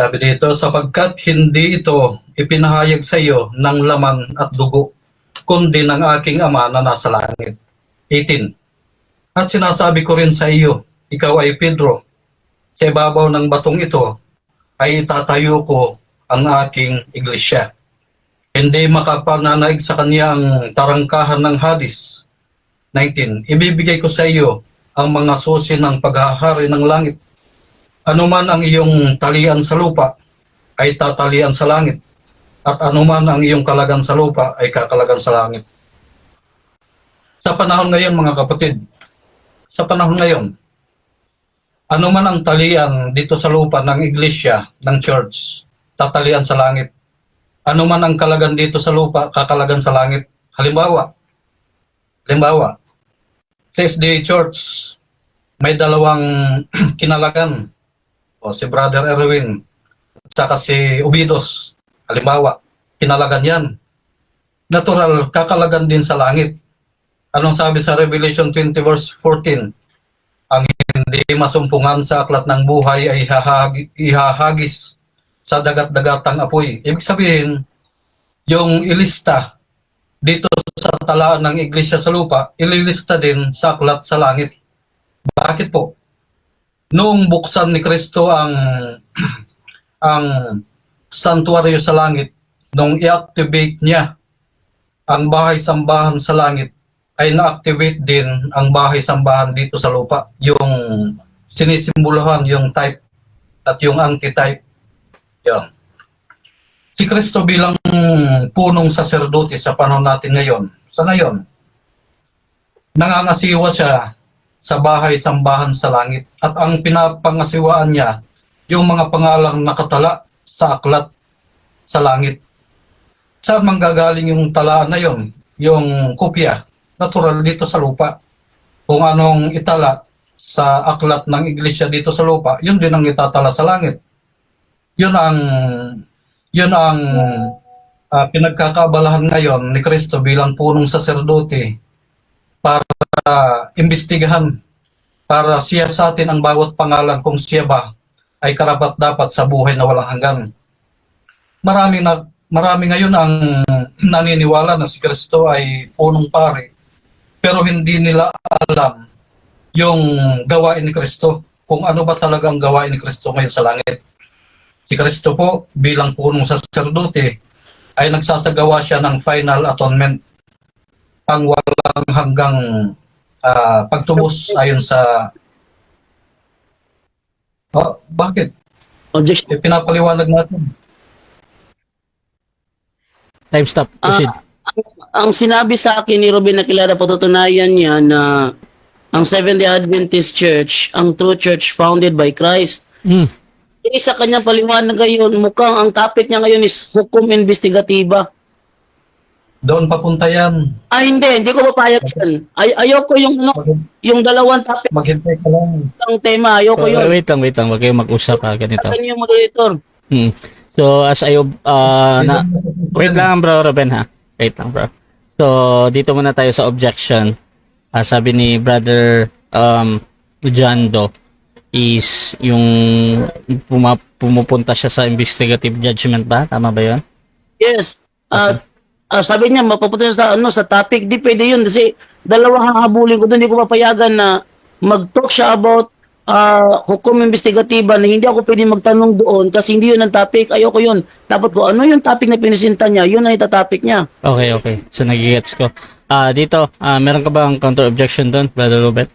Sabi dito, sapagkat hindi ito ipinahayag sa iyo ng laman at dugo, kundi ng aking Ama na nasa langit. 18. At sinasabi ko rin sa iyo, ikaw ay Pedro, sa ibabaw ng batong ito ay itatayo ko ang aking iglesia. Hindi makapananaig sa kanya ang tarangkahan ng Hades. 19. Ibibigay ko sa iyo ang mga susi ng paghahari ng langit. Anuman ang iyong talian sa lupa ay tatalian sa langit, at anuman ang iyong kalagan sa lupa ay kakalagan sa langit. Sa panahon ngayon, mga kapatid, sa panahon ngayon, anuman ang talian dito sa lupa ng iglesia, ng church, tatalian sa langit. Anuman ang kalagan dito sa lupa, kakalagan sa langit. Halimbawa, sa SDA Church, may dalawang kinalagan. O si Brother Erwin at saka si Ubidos, halimbawa, kinalagan yan. Natural, kakalagan din sa langit. Anong sabi sa Revelation 20 verse 14? Ang hindi masumpungan sa aklat ng buhay ay ihahagis sa dagat-dagatang apoy. Ibig sabihin, yung ilista dito sa talaan ng iglesia sa lupa, ililista din sa aklat sa langit. Bakit po? Noong buksan ni Kristo ang santuaryo sa langit, nung i-activate niya ang bahay-sambahan sa langit, ay na-activate din ang bahay-sambahan dito sa lupa. Yung sinisimbolahan, yung type at yung anti-type. Yan. Si Kristo bilang punong saserdote sa panahon natin ngayon, sa ngayon, nangangasiwa siya sa bahay-sambahan sa langit. At ang pinapangasiwaan niya, yung mga pangalang nakatala sa aklat sa langit. Saan manggagaling yung talaan na yon? Yung kopya, natural dito sa lupa. Kung anong itala sa aklat ng iglesia dito sa lupa, yun din ang itatala sa langit. Yun ang pinagkakaabalahan ngayon ni Kristo bilang punong saserdote para imbestigahan, para siyasatin ang bawat pangalan kung siya ba ay karapat-dapat sa buhay na walang hanggan. Marami ngayon ang naniniwala na si Kristo ay punong pari, pero hindi nila alam yung gawain ni Kristo, kung ano ba talaga ang gawain ni Kristo ngayon sa langit. Si Kristo po bilang punong saserdote ay nagsasagawa siya ng final atonement, ang walang hanggang pagtubos ayon sa... bakit? Objection. Pinapaliwanag natin. Time stop. Proceed. Ang sinabi sa akin ni Ruben Aquilada, patutunayan niya na ang Seventh-day Adventist Church, ang true church founded by Christ. Sa kanyang paliwanag ngayon, mukhang ang topic niya ngayon is hukom investigatiba. Doon papunta yan. Hindi ko papayag yan. Ayoko yung dalawang topic Maghintay ka lang. ng tema, ayoko yun. Wait lang. Huwag kayong mag-usap ganito. Ganyan yung moderator. So, as wait lang bro, Ruben ha. Wait lang bro. So, dito muna tayo sa objection. Sabi ni Brother John Doe is yung pumupunta siya sa investigative judgment ba? Tama ba yun? Yes. Sabi niya, mapapunta sa sa topic. Di pwede yun kasi dalawang hahabulin ko doon. Hindi ko papayagan na mag-talk siya about hukom investigatiba na hindi ako pwede magtanong doon kasi hindi yun ang topic. Ayoko yun. Dapat ko, ano yung topic na pinisinta niya? Yun ang itatopic niya. Okay. So, nagigets ko. Dito, meron ka bang counter-objection doon, Brother Robert?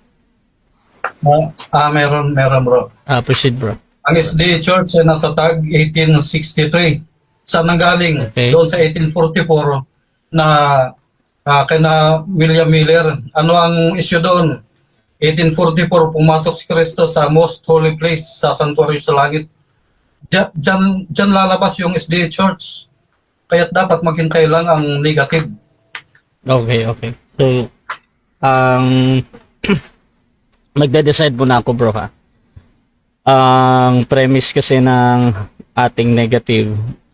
Meron bro. Proceed bro. Ang SDA Church ay natatag 1863. Saan nanggaling? Okay. Doon sa 1844 na kina William Miller. Ano ang issue doon? 1844, pumasok si Kristo sa most holy place, sa santuario sa langit. Diyan lalabas yung SDA Church. Kaya dapat maghintay lang ang negative. Okay. So, magde-decide muna ako bro ha. Ang premise kasi ng ating negative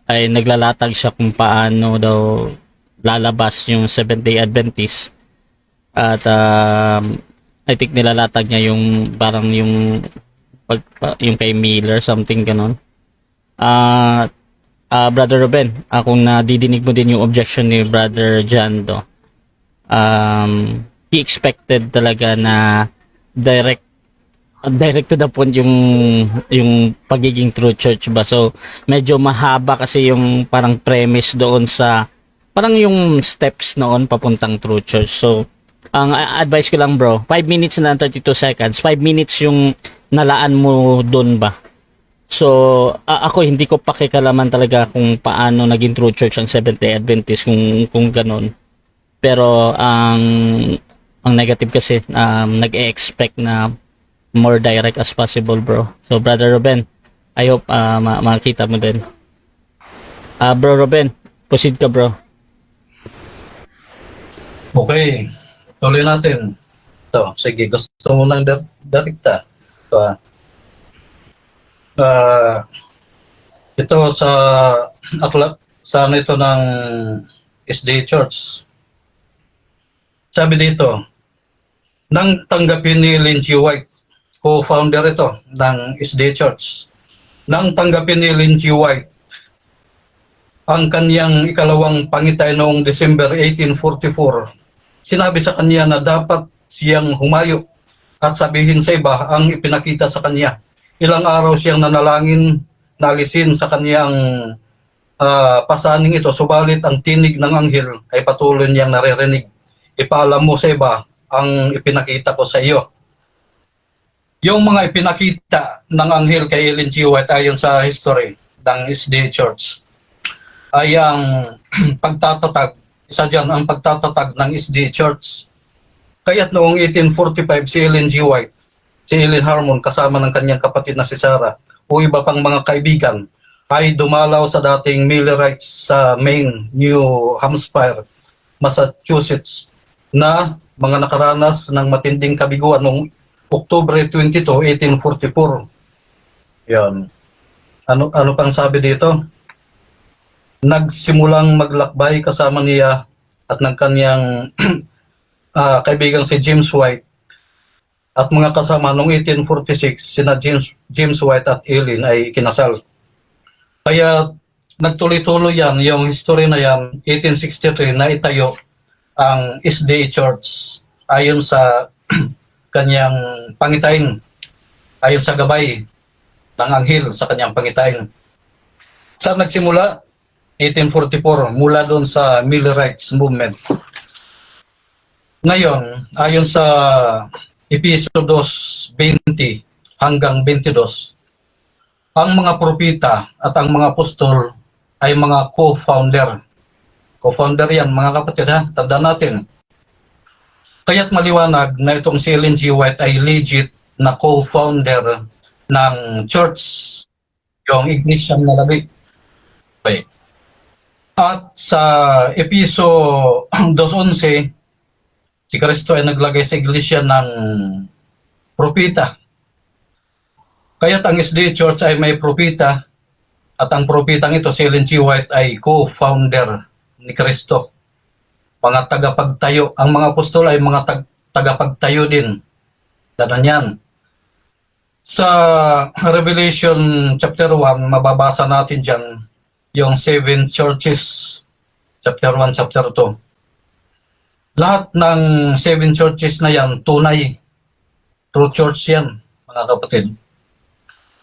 ay naglalatag siya kung paano daw lalabas yung Seventh-day Adventist. At I think nilalatag niya yung parang yung kay Miller, something ganon. Brother Ruben, kung nadidinig mo din yung objection ni Brother Jando, he expected talaga na direct to the point yung pagiging true church ba. So medyo mahaba kasi yung parang premise doon sa parang yung steps noon papuntang true church. So ang advice ko lang bro, 5 minutes na 32 seconds, 5 minutes yung nalaan mo doon ba. So ako hindi ko pakikalaman talaga kung paano naging true church ang Seventh-day Adventist kung ganun. Pero ang negative kasi nag-e-expect na more direct as possible bro. So Brother Ruben, I hope makita mo din. Bro Ruben, proceed ka bro. Okay, tuloy natin. Ito, sige, gusto mo nang direkta. Ito sa aklat, sa ito ng SDA Church. Sabi dito, nang tanggapin ni Ellen G. White, co-founder ito ng SDA Church, nang tanggapin ni Ellen G. White ang kanyang ikalawang pangitay noong December 1844, sinabi sa kanya na dapat siyang humayo at sabihin sa iba ang ipinakita sa kanya. Ilang araw siyang nanalangin na alisin sa kanyang pasaning ito, subalit ang tinig ng anghel ay patuloy niyang naririnig. Ipaalam mo sa iba ang ipinakita ko sa iyo. Yung mga ipinakita ng anghel kay Ellen G. White ayon sa history ng SDA Church ay ang pagtatatag, isa dyan ang pagtatatag ng SDA Church. Kaya't noong 1845 si Ellen G. White, si Ellen Harmon kasama ng kanyang kapatid na si Sarah o iba pang mga kaibigan ay dumalaw sa dating Millerites sa Maine, New Hampshire, Massachusetts na mga nakaranas ng matinding kabiguan noong October 22, 1844. Yan. Ano pang sabi dito? Nagsimulang maglakbay kasama niya at ng kanyang kaibigang si James White at mga kasama noong 1846 sina James White at Ellen ay kinasal. Kaya nagtuloy-tuloy yan, yung history na yan, 1863 na itayo ang SDA Church ayon sa kanyang pangitain, ayon sa gabay ng anghel sa kanyang pangitain. Saan nagsimula? 1844, mula doon sa Millerites movement. Ngayon, ayon sa Episodos 20 hanggang 22, ang mga propeta at ang mga apostol ay mga co-founder. Co-founder yan, mga kapatid ha, tandaan natin. Kaya't maliwanag na itong si Ellen G. White ay legit na co-founder ng church, yung Ignatian na labi. Okay. At sa Episo 2:11, si Kristo ay naglagay sa iglesia ng propeta. Kaya't ang SDA Church ay may propeta at ang propetang ito, si Ellen G. White, ay co-founder ni Kristo. Mga tagapagtayo. Ang mga apostol ay mga tagapagtayo din. Danan yan. Sa Revelation chapter 1, mababasa natin dyan yung 7 churches, chapter 1, chapter 2. Lahat ng 7 churches na yan, tunay. True church yan, mga kapatid.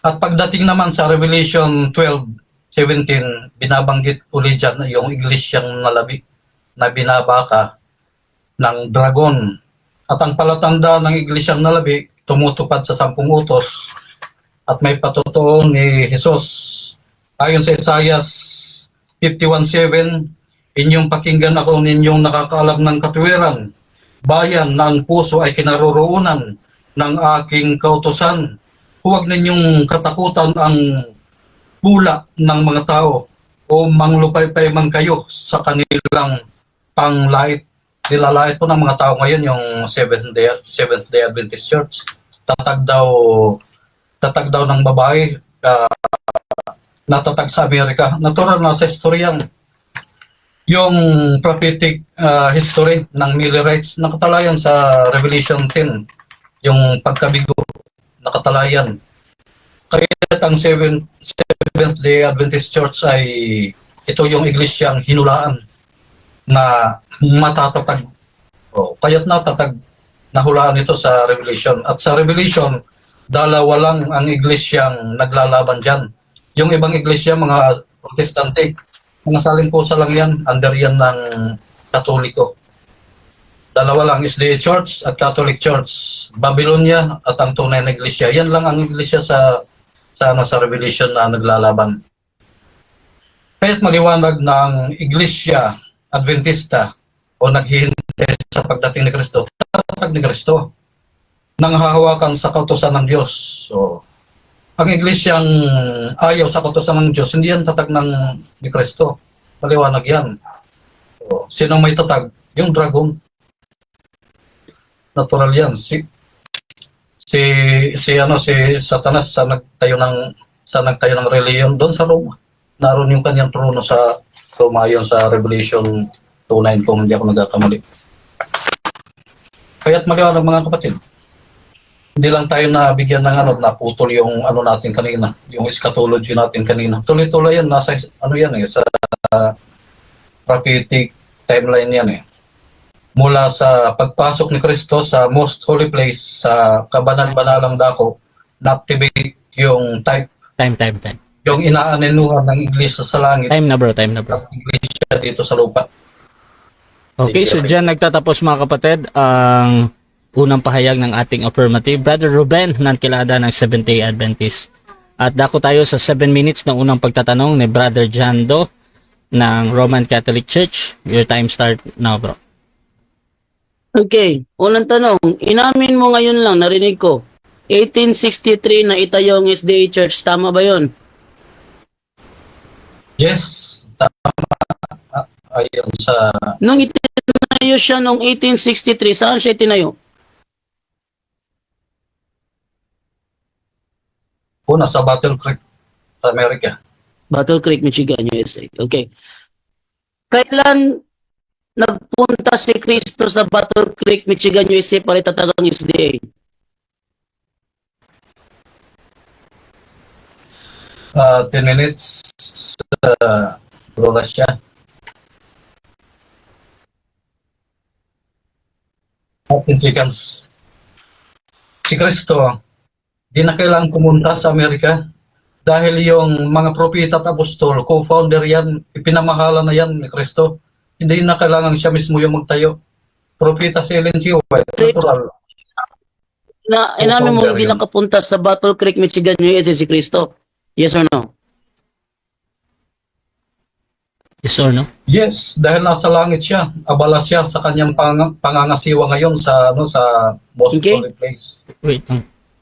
At pagdating naman sa Revelation 12:17, binabanggit uli dyan yung iglesyang nalabi na binabaka ng dragon. At ang palatanda ng iglesyang nalabi, tumutupad sa 10 utos at may patotoo ni Jesus. Ayon sa Isaiah 51:7, inyong pakinggan ako ninyong nakakaalam ng katuwiran, bayan na ang puso ay kinaroroonan ng aking kautusan. Huwag ninyong katakutan ang pula ng mga tao o manglupaypay man kayo sa kanilang panglait. Nilalait po ng mga tao ngayon yung Seventh-day Adventist Church. Tatag daw ng babae, natatag sa Amerika. Natural na sa history yan. Yung prophetic history ng Millerites, nakatalayan sa Revelation 10, yung pagkabigo, nakatalayan. Kaya ang Seventh-day Adventist Church ay ito yung iglesyang hinulaan na matatatag. Kaya't natatag nahulaan ito sa Revelation. At sa Revelation, dalawa lang ang iglesyang naglalaban dyan. Yung ibang iglesia, mga protestante, mga saling-pusa lang yan, under yan ng Katoliko. Dalawa lang, SDA Church at Catholic Church. Babylonia at ang tunay na iglesia. Yan lang ang iglesia sa Revelation na naglalaban. Kaya't maliwanag ng iglesia Adventista o naghihintay sa pagdating ni Kristo, tatag ni Kristo, nang hahawakan sa kautusan ng Diyos. So, ang iglesyang ayaw sa kautusan ng Diyos, hindi yan tatag ni Kristo. Maliwanag yan. So, sino may tatag? Yung dragon. Natural yan. Si Satanas sa nagtayo ng reliyon doon sa Roma. Naroon yung kanyang trono sa Roma, yon sa Revelation 2:9 kung hindi ako nagkakamali. Kaya't maliwanag mga kapatid. Hindi lang tayo nabigyan ng naputol yung natin kanina, yung eschatology natin kanina. Tuloy-tuloy yan, nasa sa prophetic timeline yan eh. Mula sa pagpasok ni Kristo sa most holy place, sa kabanal-banalang dako, na-activate yung time. Yung inaanenuhan ng iglesia sa langit. Time na bro. At iglesia dito sa lupa. Okay, so dyan nagtatapos mga kapatid ang unang pahayag ng ating affirmative. Brother Ruben, nangkilada ng Seventh-day Adventist. At dako tayo sa 7 minutes ng unang pagtatanong ni Brother Jando ng Roman Catholic Church. Your time start now, bro. Okay, unang tanong, inamin mo ngayon lang, narinig ko, 1863 na itayo ang SDA Church, tama ba yon? Yes, tama. Ayon sa... Nung itinayo siya noong 1863, saan siya itinayo? Una sa Battle Creek, sa Amerika. Battle Creek, Michigan, USA. Okay. Kailan nagpunta si Kristo sa Battle Creek, Michigan, USA para itatagang SDA? 10 minutes oras siya. 10 seconds. Si Kristo, di na kailangang pumunta sa Amerika dahil yung mga propeta at apostol, co-founder yan, ipinamahala na yan ni Kristo. Hindi na kailangan siya mismo yung magtayo. Propeta si Ellen G. White, natural. Inamin mo hindi nakapunta sa Battle Creek, Michigan, USA si Kristo? Yes or no? Yes or no? Yes, dahil nasa langit siya. Abala siya sa kanyang pangangasiwa ngayon sa most holy place. Wait.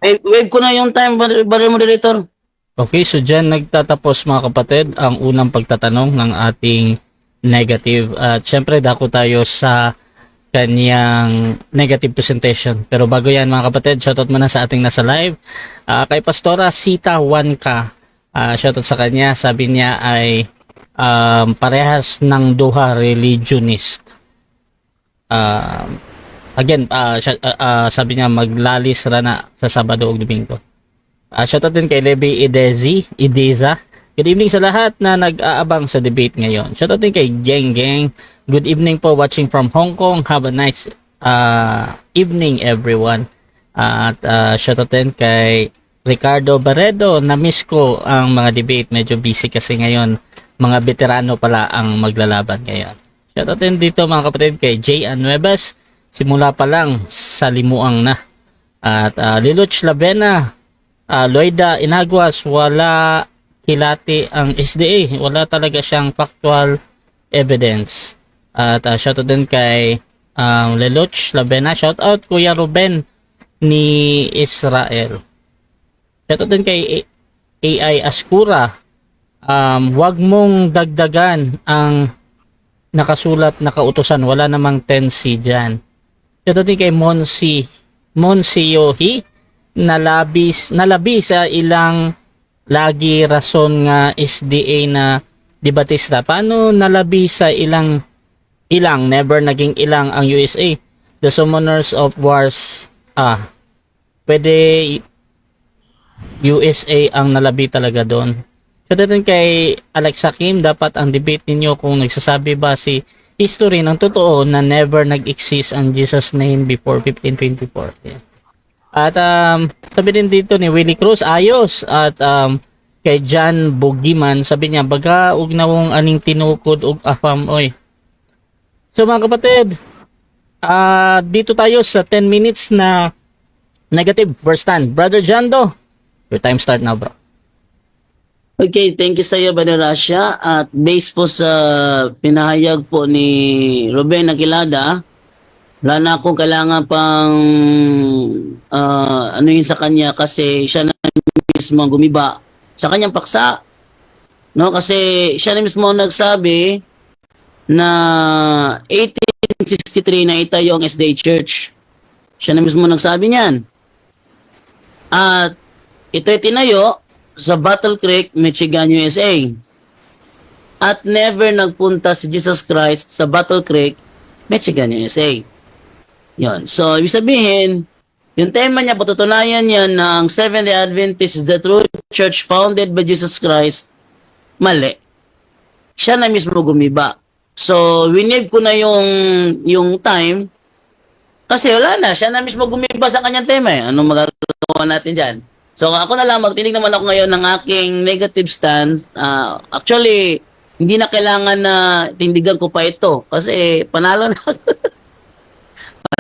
Wave ko na yung time, Brother Moderator. Okay, so dyan nagtatapos mga kapatid ang unang pagtatanong ng ating negative. At syempre dako tayo sa kanyang negative presentation. Pero bago yan mga kapatid, shoutout muna sa ating nasa live. Kay Pastora Sita Wanka, shoutout sa kanya. Sabi niya ay parehas ng duha religionist. Sabi niya maglalis rana sa Sabado ug Domingo. Shoutout din kay Levi Ideza. Good evening sa lahat na nag-aabang sa debate ngayon. Shoutout din kay Geng. Good evening po watching from Hong Kong. Have a nice evening everyone. At shoutout din kay Ricardo Barredo. Na-miss ko ang mga debate. Medyo busy kasi ngayon. Mga veterano pala ang maglalaban ngayon. Shoutout din dito mga kapatid kay Jay Anuebas. Simula pa lang sa limuang na. At Liluch Labena, Loida Inaguas, wala kilati ang SDA. Wala talaga siyang factual evidence. At shoutout din kay Liluch Labena. Shoutout Kuya Ruben ni Israel. Shoutout din kay AI Askura. Wag mong dagdagan ang nakasulat na kautusan. Wala namang 10C dyan. Shoutout din kay Monsi Yohi. Nalabi sa ilang lagi rason nga SDA na debatista. Paano nalabi sa ilang never naging ilang ang USA? The summoners of wars pwede USA ang nalabi talaga doon. So din kay Alex Hakim, dapat ang debate ninyo kung nagsasabi ba si history ng totoo na never nag-exist ang Jesus name before 1524. Yeah. At sabi din dito ni Willie Cruz, ayos. At kay John Bogiman, sabi niya, baga ug nawong aning tinukod ug afam oy. So mga kapatid, dito tayo sa 10 minutes na negative first stand. Brother Jando, your time start now, bro. Okay, thank you sa iyo, Brother Rasha. At based po sa pinahayag po ni Ruben Aquilada, wala na akong kailangan pang ano yun sa kanya kasi siya na mismo ang gumiba sa kanyang paksa. No, kasi siya na mismo ang nagsabi na 1863 na itayo ang SDA Church. Siya na mismo nagsabi niyan. At ito'y tinayo sa Battle Creek, Michigan, USA. At never nagpunta si Jesus Christ sa Battle Creek, Michigan, USA. Yon. So, ibig sabihin, yung tema niya, patutunayan niya na ang Seventh-day Adventist is the true church founded by Jesus Christ, mali. Siya na mismo gumiba. So, winave ko na yung time kasi wala na. Siya na mismo gumiba sa kanyang tema. Anong magagawa natin dyan? So, ako na lang, magtinig naman ako ngayon ng aking negative stand. Actually, hindi na kailangan na tindigan ko pa ito. Kasi, panalo na ako.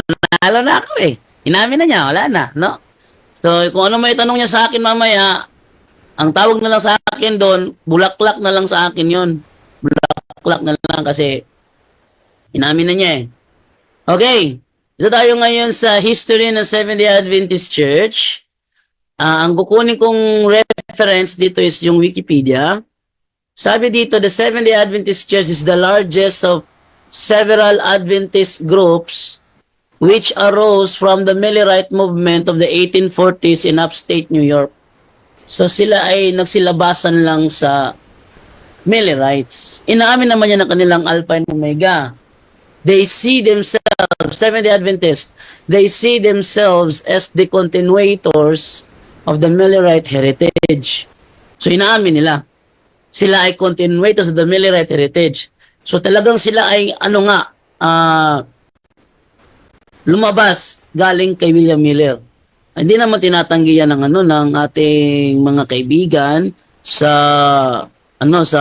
Panalo na ako eh. Inamin na niya, wala na, no? So, kung ano may tanong niya sa akin mamaya, ang tawag na lang sa akin doon, bulaklak na lang sa akin yon. Bulaklak na lang kasi inamin na niya eh. Okay, ito tayo ngayon sa history ng Seventh-day Adventist Church. Ang kukunin kong reference dito is yung Wikipedia. Sabi dito, the Seventh-day Adventist Church is the largest of several Adventist groups which arose from the Millerite movement of the 1840s in upstate New York. So sila ay nagsilabasan lang sa Millerites. Inaamin naman yan ng kanilang Alpha and Omega. They see themselves, Seventh-day Adventists, they see themselves as the continuators of the Millerite heritage. So inaamin nila. Sila ay continuators of the Millerite heritage. So talagang sila ay lumabas galing kay William Miller. Hindi naman tinatanggi yan ng ating mga kaibigan sa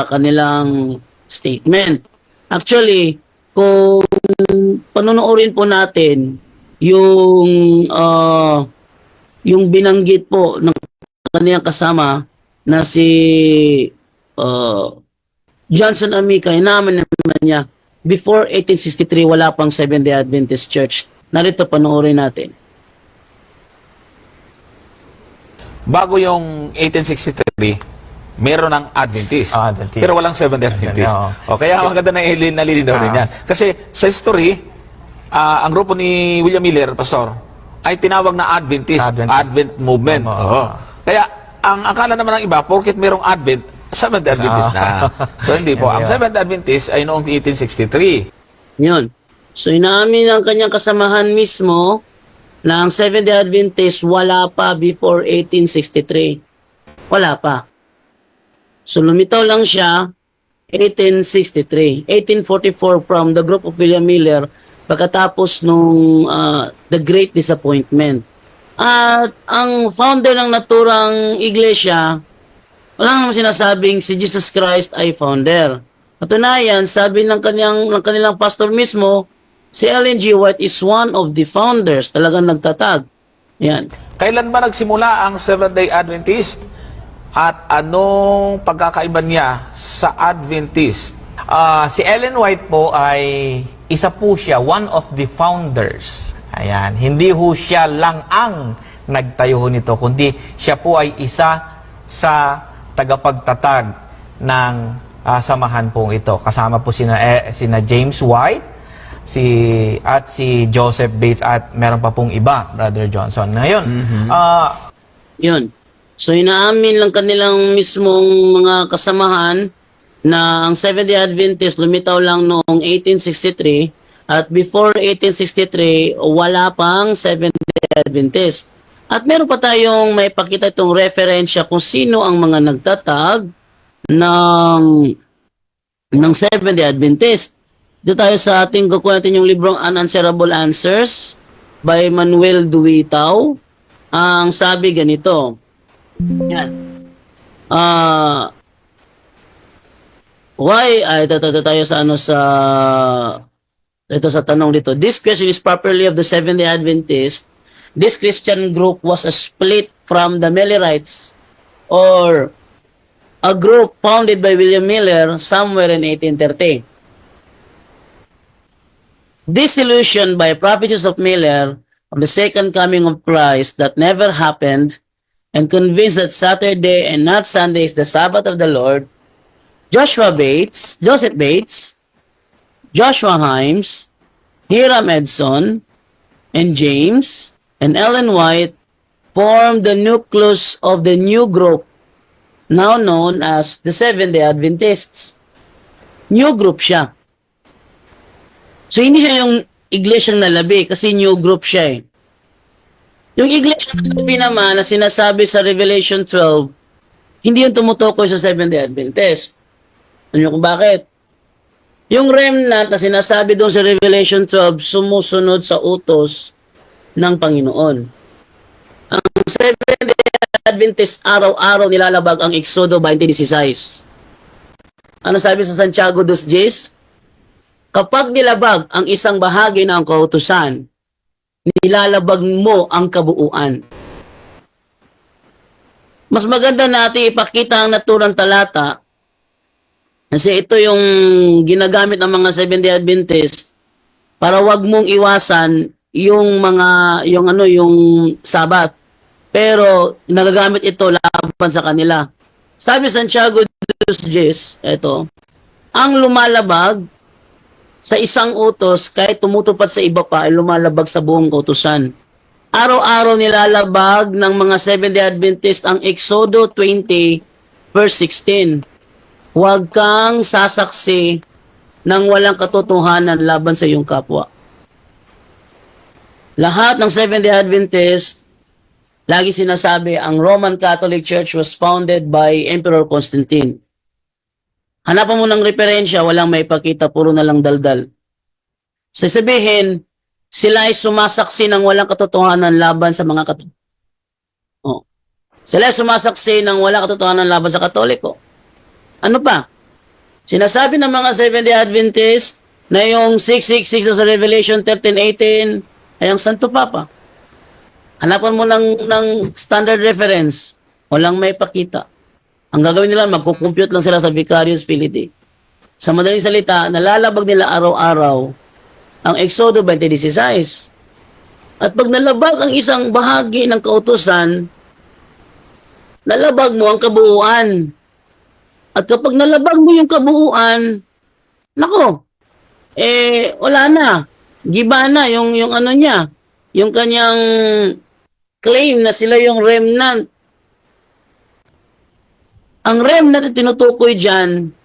kanilang statement. Actually, kung panonoorin po natin yung binanggit po ng kanilang kasama na si Johnson Amica, inaman naman niya, before 1863, wala pang Seventh-day Adventist Church. Narito, panoorin natin. Bago yung 1863, meron ng Adventist. Adventist. Pero walang Seventh-day Adventist. Oo. O, kaya maganda na nalilinaw rin yan. Kasi sa history, ang grupo ni William Miller, Pastor, ay tinawag na Adventist. Advent movement. Oo. Kaya, ang akala naman ng iba, porket merong Advent, Seventh-day Adventist na. So, hindi po. Ang Seventh-day Adventist ay noong 1863. Yun. So, inaamin ng kanyang kasamahan mismo na ang Seventh-day Adventist wala pa before 1863. Wala pa. So, lumitaw lang siya 1863. 1844 from the group of William Miller pagkatapos nung The Great Disappointment. At ang founder ng naturang iglesia, wala naman sinasabing si Jesus Christ ay founder. Katunayan, sabi ng kanilang pastor mismo, si Ellen G. White is one of the founders. Talagang nagtatag. Yan. Kailan ba nagsimula ang Seventh-day Adventist? At anong pagkakaiba niya sa Adventist? Si Ellen White po ay isa po siya, one of the founders. Ayan, hindi ho siya lang ang nagtayo nito, kundi siya po ay isa sa tagapagtatag ng samahan pong ito. Kasama po sina James White, si Joseph Bates at meron pa pong iba, Brother Johnson. Ngayon, Yun. So, inaamin lang kanilang mismong mga kasamahan na ang Seventh-day Adventist lumitaw lang noong 1863 at before 1863, wala pang Seventh-day Adventist. At meron pa tayong may pakita itong referensya kung sino ang mga nagtatag ng Seventh-day Adventist. Dito tayo sa ating kukuha natin yung librong Unanswerable Answers by Manuel Duitao. Ang sabi ganito. Yan. Ito tayo sa ito sa tanong dito. This question is properly of the Seventh-day Adventist. This Christian group was a split from the Millerites or a group founded by William Miller somewhere in 1830. Disillusioned by prophecies of Miller of the second coming of Christ that never happened, and convinced that Saturday and not Sunday is the Sabbath of the Lord, Joseph Bates, Joshua Himes, Hiram Edson, and James, and Ellen White formed the nucleus of the new group now known as the Seventh-day Adventists. New group siya. So, hindi siya yung iglesyang nalabi kasi new group siya eh. Yung iglesyang nalabi naman na sinasabi sa Revelation 12, hindi yung tumutukoy sa Seventh-day Adventist. Ano kung bakit? Yung remnant na sinasabi doon sa Revelation 12, sumusunod sa utos ng Panginoon. Ang Seventh-day Adventist araw-araw nilalabag ang Exodo 20:16. Ano sabi sa Santiago 2:10? Kapag nilabag ang isang bahagi ng kautusan, nilalabag mo ang kabuuan. Mas maganda natin ipakita ang naturang talata kasi ito yung ginagamit ng mga Seventh-day Adventist para wag mong iwasan yung Sabat. Pero nagagamit ito laban sa kanila. Sabi Santiago 2:10, ito, ang lumalabag sa isang utos, kahit tumutupad sa iba pa, ay lumalabag sa buong kautusan. Araw-araw nilalabag ng mga Seventh-day Adventist ang Exodo 20, verse 16. Huwag kang sasaksi ng walang katotohanan laban sa iyong kapwa. Lahat ng Seventh-day Adventist, lagi sinasabi, ang Roman Catholic Church was founded by Emperor Constantine. Hanapan mo ng referensya, walang maipakita, puro na lang daldal. Sasabihin, sila ay sumasaksi ng walang katotohanan laban sa mga Sila ay sumasaksi ng walang katotohanan laban sa Katoliko. Ano pa? Sinasabi ng mga Seventh-day Adventist na yung 666 sa Revelation 13:18 ay ang Santo Papa. Hanapan mo ng standard reference, walang maipakita. Ang gagawin nila, magkukompute lang sila sa Vicarious Filii. Sa madaling salita, nalalabag nila araw-araw ang Exodo 20:16. At pag nalabag ang isang bahagi ng kautusan, nalabag mo ang kabuuan. At kapag nalabag mo yung kabuuan, nako, wala na. Giba na yung ano niya, yung kanyang claim na sila yung remnant. Ang remnant na tinutukoy dyan,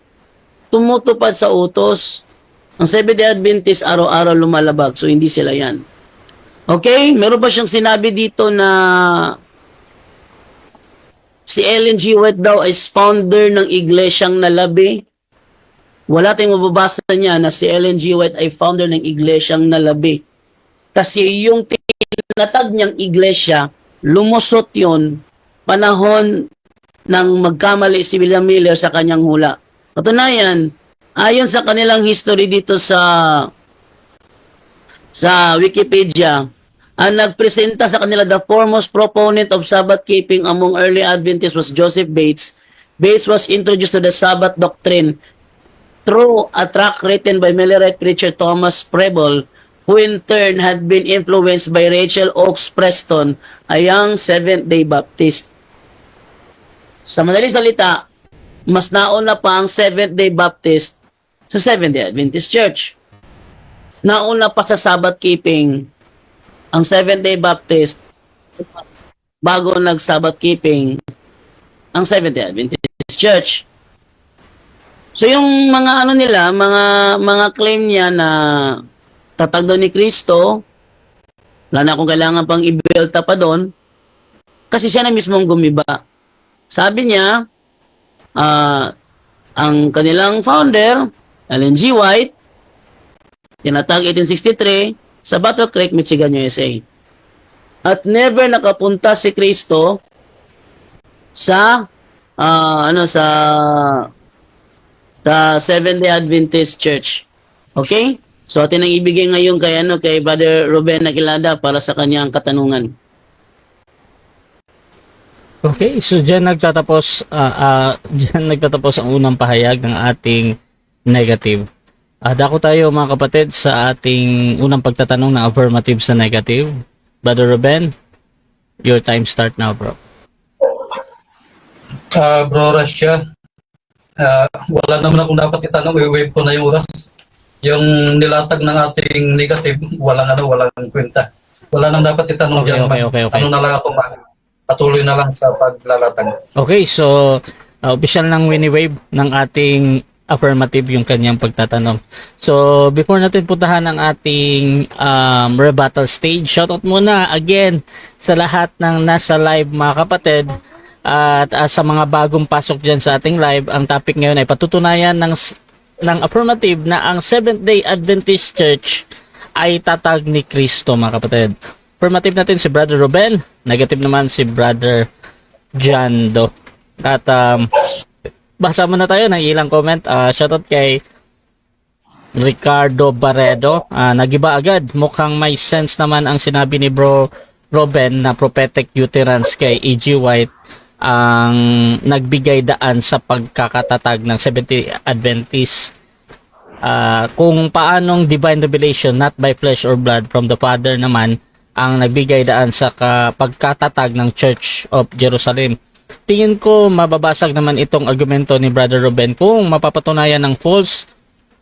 tumutupad sa utos. Ang Seventh-day Adventist araw-araw lumalabag, so hindi sila yan. Okay? Meron pa siyang sinabi dito na si Ellen G. White daw is founder ng iglesyang nalabi. Wala tayong mababasa niya na si Ellen G. White ay founder ng iglesyang nalabi. Kasi yung tinatag niyang iglesia, lumusot yun panahon nang magkamali si William Miller sa kanyang hula. Katunayan, ayon sa kanilang history dito sa Wikipedia, ang nagpresenta sa kanila the foremost proponent of Sabbath keeping among early Adventists was Joseph Bates. Bates was introduced to the Sabbath doctrine through a tract written by Millerite preacher Thomas Preble, who in turn had been influenced by Rachel Oakes Preston, a young Seventh-day Baptist. Sa madaling salita, mas nauna pa ang Seventh-day Baptist sa Seventh-day Adventist Church. Nauna pa sa Sabbath keeping ang Seventh-day Baptist bago nag-Sabbath keeping ang Seventh-day Adventist Church. So yung mga ano nila, mga claim niya na tatag daw ni Kristo, wala na akong kailangan pang ibelta pa doon, Kasi siya na mismo ang gumiba. Sabi niya, ang kanilang founder, Ellen G. White, tinatag 1863 sa Battle Creek, Michigan, USA. At never nakapunta si Kristo sa Seventh-day Adventist Church. Okay? So atin ang ibigay ngayon kay Brother Ruben Aguilada para sa kanyang katanungan. Okay, so diyan nagtatapos ang unang pahayag ng ating negative. Dako tayo mga kapatid sa ating unang pagtatanong ng affirmative sa negative. Brother Ruben, your time start now, bro. Bro Russia, wala naman akong dapat itanong, i-wave ko na yung oras. Yung nilatag ng ating negative, walang kwenta. Wala nang dapat itanong Okay, dyan. okay. Ano na lang ako, patuloy na lang sa paglalatag. Okay, so official ng wini-wave ng ating affirmative yung kanyang pagtatanong. So, before natin puntahan ang ating rebuttal stage, shoutout muna again sa lahat ng nasa live mga kapatid. At sa mga bagong pasok dyan sa ating live, ang topic ngayon ay patutunayan ng affirmative na ang Seventh-day Adventist Church ay tatag ni Kristo mga kapatid. Affirmative natin si Brother Ruben, negative naman si Brother John Do. At basa muna tayo ng ilang comment. Shoutout kay Ricardo Barredo. Nagiba agad. Mukhang may sense naman ang sinabi ni Bro Ruben na prophetic utterance kay E.G. White ang nagbigay daan sa pagkakatatag ng Seventh-day Adventist. Kung paanong divine revelation, not by flesh or blood, from the Father naman ang nagbigay daan sa pagkatatag ng Church of Jerusalem. Tingin ko mababasag naman itong argumento ni Brother Ruben kung mapapatunayan ng false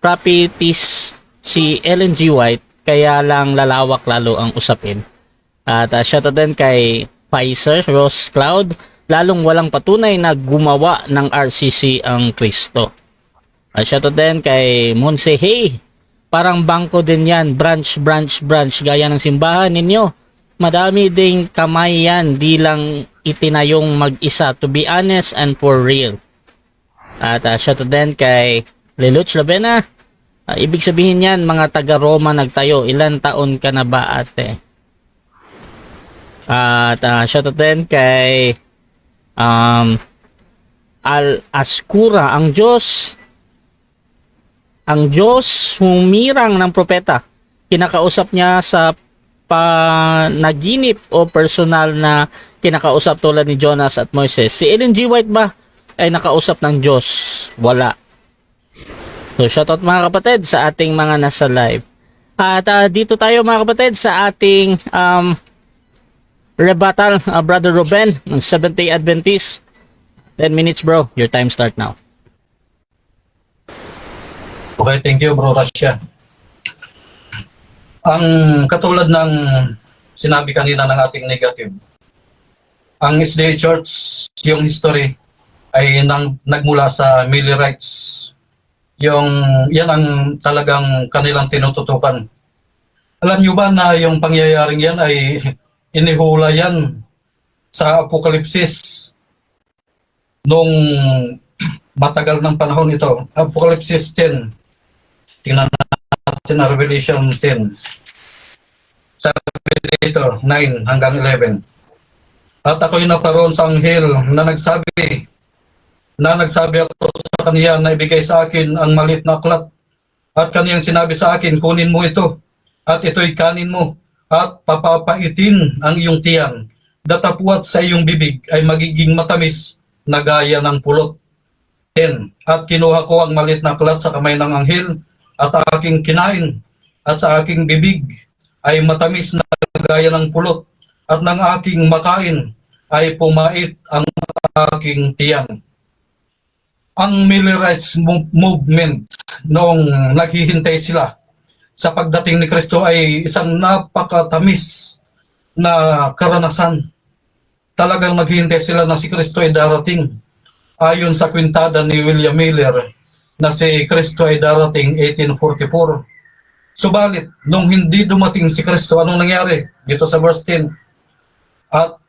prophetess si Ellen G. White, kaya lang lalawak lalo ang usapin. At shoutout din kay Pfizer Rose Cloud, lalong walang patunay na gumawa ng RCC ang Kristo. Shoutout din kay Monse, hey, parang bangko din yan, branch, gaya ng simbahan ninyo. Madami ding kamay yan, di lang itinayong mag-isa, to be honest and for real. At shoutout din kay Leluch Lavena, ibig sabihin yan, mga taga-Roma nagtayo, ilan taon ka na ba ate? At shoutout din kay Al-Askura, ang Diyos humirang ng propeta. Kinakausap niya sa panaginip o personal na kinakausap tulad ni Jonas at Moises. Si Ellen G. White ba ay nakausap ng Diyos? Wala. So shoutout mga kapatid sa ating mga nasa live. At dito tayo mga kapatid sa ating rebuttal, Brother Ruben ng Seventh-day Adventist. 10 minutes bro, your time start now. Okay, thank you, Bro Russia. Ang katulad ng sinabi kanina ng ating negative, ang SDA Church, yung history, ay nagmula sa Millerites. Yan ang talagang kanilang tinututukan. Alam nyo ba na yung pangyayaring yan ay inihula yan sa Apokalipsis nung matagal ng panahon ito. Apokalipsis 10. Tingnan natin na Revelation 10. Sabi dito, 9 hanggang 11. At ako'y naparoon sa anghel na nagsabi ako sa kaniya na ibigay sa akin ang maliit na aklat. At kaniyang sinabi sa akin, kunin mo ito, at ito'y kanin mo, at papapaitin ang iyong tiyan. Datapwat sa iyong bibig ay magiging matamis na gaya ng pulot. 10. At kinuha ko ang maliit na aklat sa kamay ng anghel, at aking kinain, at sa aking bibig ay matamis na gaya ng pulot, at ng aking makain ay pumait ang aking tiyan. Ang Millerites movement noong naghihintay sila sa pagdating ni Kristo ay isang napakatamis na karanasan. Talagang naghihintay sila na si Kristo ay darating. Ayon sa kwintada ni William Miller na si Kristo ay darating 1844. Subalit, nung hindi dumating si Kristo, anong nangyari? Dito sa verse 10. At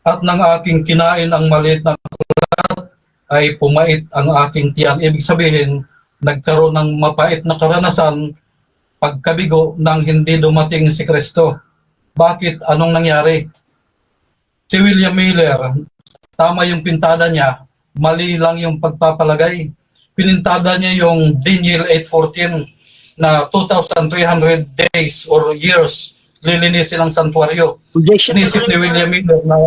at nang aking kinain ang maliit na kulat, ay pumait ang aking tiyan. Ibig sabihin, nagkaroon ng mapait na karanasan pagkabigo nang hindi dumating si Kristo. Bakit? Anong nangyari? Si William Miller, tama yung pintada niya, mali lang yung pagpapalagay. Pinintada niya yung Daniel 8:14 na 2,300 days or years lilinisin ang santuario. Objection. Inisip ni William Miller na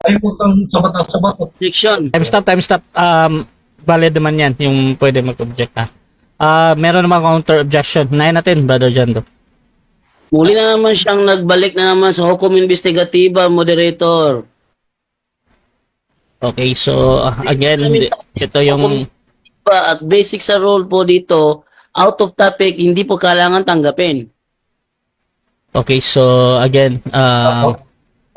ay putang sabat. Objection. Time stop. Valid naman yan, yung pwede mag-object ha. Meron naman counter objection. Nahin natin, Brother Jando. Muli na naman siyang nagbalik na naman sa hukom investigatiba, moderator. Okay, so again, ito yung At basic sa rule po dito, out of topic, hindi po kailangan tanggapin. okay, so again,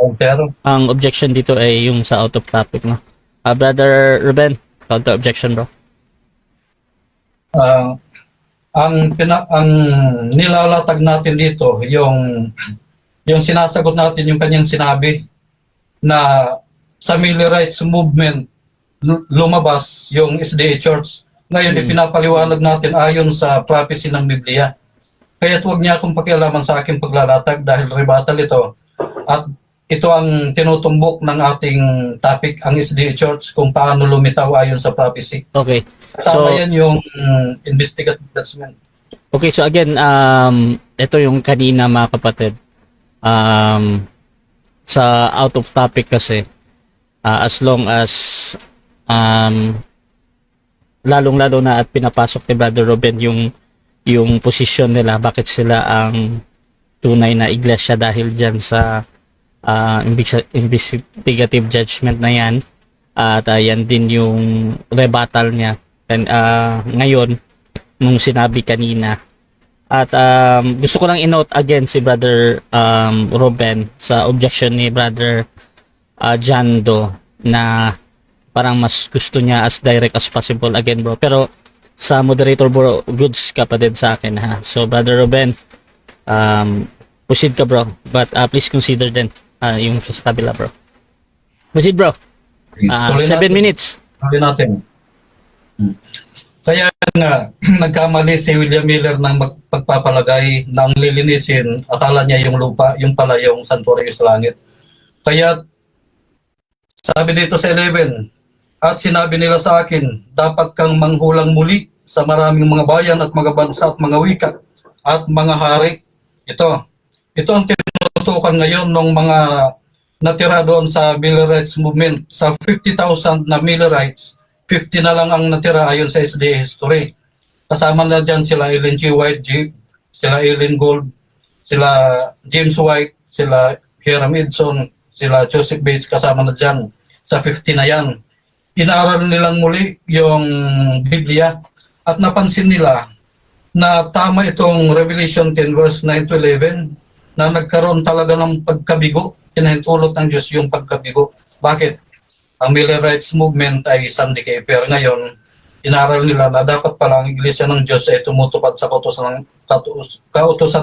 Counter. ang objection dito ay yung sa out of topic, no? Brother Ruben, counter objection, bro. Ang nilalatag natin dito, yung sinasagot natin yung kanyang sinabi na sa Miller Rights Movement lumabas yung SDA Church. Ngayon ipinapaliwanag natin ayon sa prophecy ng Biblia. Kaya't huwag niya akong pakialaman sa aking paglalatag dahil rebuttal ito. At ito ang tinutumbok ng ating topic, ang SDA Church, kung paano lumitaw ayon sa prophecy. Okay. Kasama So, yan yung investigative judgment. okay, so again, ito yung kanina mga kapatid. Sa out of topic kasi, as long as lalong-lalo na at pinapasok ni Brother Ruben yung posisyon nila, bakit sila ang tunay na iglesia dahil dyan sa investigative judgment na yan, at yan din yung rebuttal niya. And, ngayon, nung sinabi kanina, at gusto ko lang i-note again si Brother Ruben sa objection ni Brother Jando na parang mas gusto niya as direct as possible again, bro. Pero sa moderator, bro, goods ka pa din sa akin, ha. So Brother Ruben, proceed ka, bro, but please consider din yung sa kabila, bro. Proceed, bro. 7 minutes. Tuloy natin. Kaya nga, nagkamali si William Miller ng pagpapalagay ng lilinisin, akala niya yung lupa, yung pala yung santuario sa langit. Kaya sabi dito sa 11, at sinabi nila sa akin, dapat kang manghulang muli sa maraming mga bayan at mga bansa at mga wika at mga hari. Ito ang tinutukan ngayon ng mga natira doon sa Miller Rights Movement. Sa 50,000 na Millerites, 50 na lang ang natira ayon sa SDA history. Kasama na dyan sila Ellen G. White, sila Ellen Gold, sila James White, sila Hiram Edson, sila Joseph Bates, kasama na dyan. Sa 50 na yan. Inaaral nilang muli yung Biblia at napansin nila na tama itong Revelation 10 verse 9 to 11 na nagkaroon talaga ng pagkabigo. Pinahintulot ng Diyos yung pagkabigo. Bakit? Ang Miller Rights Movement ay Sunday Keeper. Ngayon, inaral nila na dapat pala ang Iglesia ng Diyos ay tumutupad sa kautusan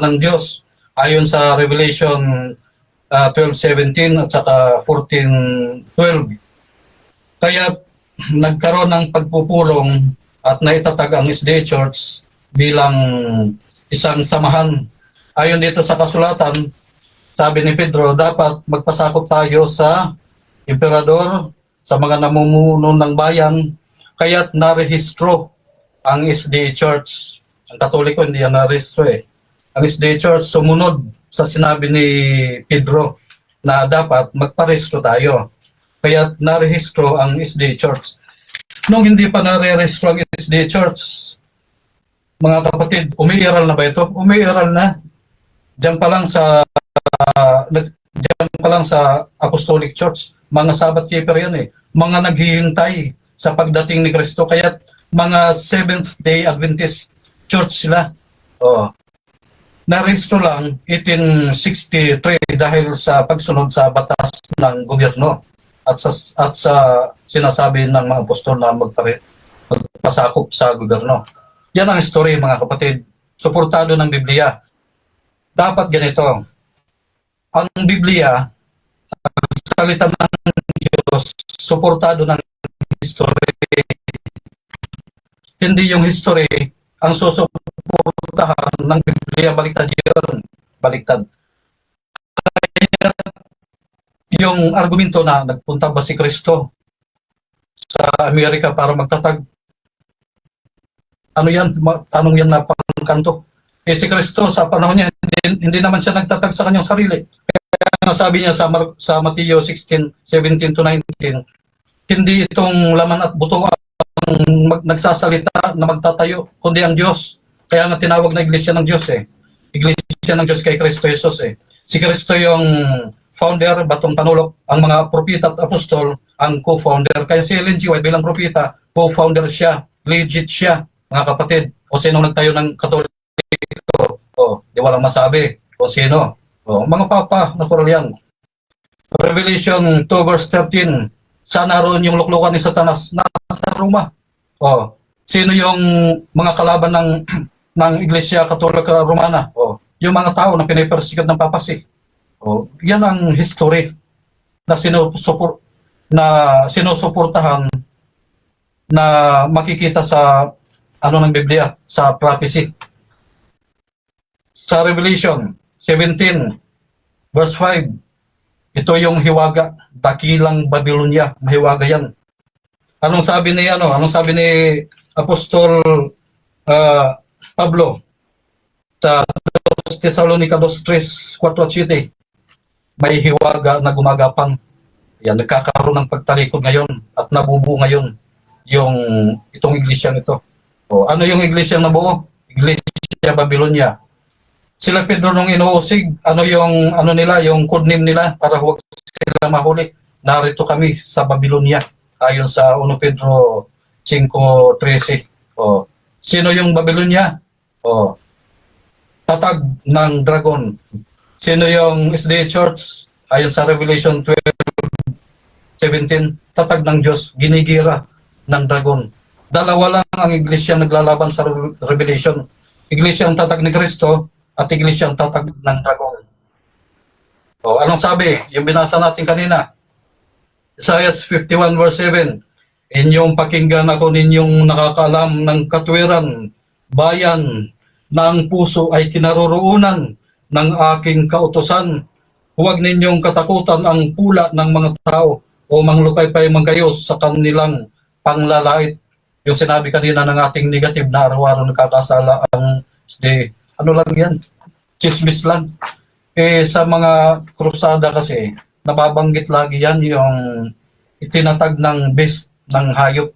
ng Diyos ayon sa Revelation 12:17 at saka 14:12. Kaya nagkaroon ng pagpupulong at naitatag ang SDA Church bilang isang samahan. Ayon dito sa kasulatan, sabi ni Pedro, dapat magpasakop tayo sa emperador, sa mga namumuno ng bayan, kaya't narehistro ang SDA Church. Ang Katoliko hindi yan narehistro eh. Ang SDA Church sumunod sa sinabi ni Pedro na dapat magparehistro tayo. Kaya narehistro ang SDA Church. Nung hindi pa narehistro ang SDA Church, mga kapatid, umiiral na ba ito? Umiiral na. Diyan pa lang sa Apostolic Church, mga Sabbath keeper yan eh. Mga naghihintay sa pagdating ni Kristo. Kaya mga Seventh-day Adventist Church sila. Narehistro lang 1863 dahil sa pagsunod sa batas ng gobyerno at sa sinasabi ng mga apostol na magpasakop sa gobyerno. Yan ang story, mga kapatid. Suportado ng Biblia. Dapat ganito. Ang Biblia, ang salita ng Diyos, suportado ng history. Hindi yung history ang susuportahan ng Biblia, baliktad yun. Baliktad. Yung argumento na nagpunta ba si Kristo sa Amerika para magtatag? Ano yan? Tanong yan na pangkanto. Si Kristo sa panahon niya, hindi naman siya nagtatag sa kanyang sarili. Kaya sabi niya sa Mateo 16:17 to 19, hindi itong laman at buto ang nagsasalita na magtatayo, kundi ang Diyos. Kaya nga tinawag na iglesia ng Diyos eh. Iglesia ng Diyos kay Kristo Jesus eh. Si Kristo yung founder, batong panulok, ang mga propeta at apostol, ang co-founder. Kaya si Ellen G. White bilang propeta, co-founder siya, legit siya, mga kapatid. O sino nagtayo ng Katoliko? O, di walang masabi. O sino? O, mga papa, natural yan. Revelation 2 verse 13, saan naroon yung luklukan ni Satanas? Nasa Roma. O, sino yung mga kalaban ng Iglesia Katolika Romana? O, yung mga tao na pinipersikat ng papasi. O, yan ang history na sinusuportahan na makikita sa ng Biblia, sa prophecy. Sa Revelation 17 verse 5, ito yung hiwaga, dakilang Babylonia, mahiwaga yan. Anong sabi ni Apostol Pablo sa Thessalonica 2:3-4-7? May hiwaga na gumagapang. Yan, nagkakaroon ng pagtalikod ngayon at nabubuo ngayon itong iglesyang ito. O, ano yung iglesyang nabuo? Iglesia Babylonia. Sila Pedro nung inuusig, yung code name nila para huwag sila mahuli. Narito kami sa Babylonia, ayon sa 1 Pedro 5:13. O, sino yung Babylonia? O, tatag ng dragon. Sino yung SDA Church? Ayon sa Revelation 12:17, tatag ng Diyos, ginigira ng dragon. Dalawa lang ang iglesia naglalaban sa Revelation. Iglesia ang tatag ni Kristo at iglesia ang tatag ng dragon. O, anong sabi? Yung binasa natin kanina. Isaiah 51 verse 7, inyong pakinggan ako ninyong nakakaalam ng katwiran, bayan na ang puso ay kinaroroonan ng aking kautusan. Huwag ninyong katakutan ang pula ng mga tao o manglupaypay man kayo sa kanilang panglalait. Yung sinabi kanina ng ating negative na araw-araw nagkakasala ang ano lang yan, chismis lang. Sa mga krusada kasi, nababanggit lagi yan yung itinatag ng beast ng hayop.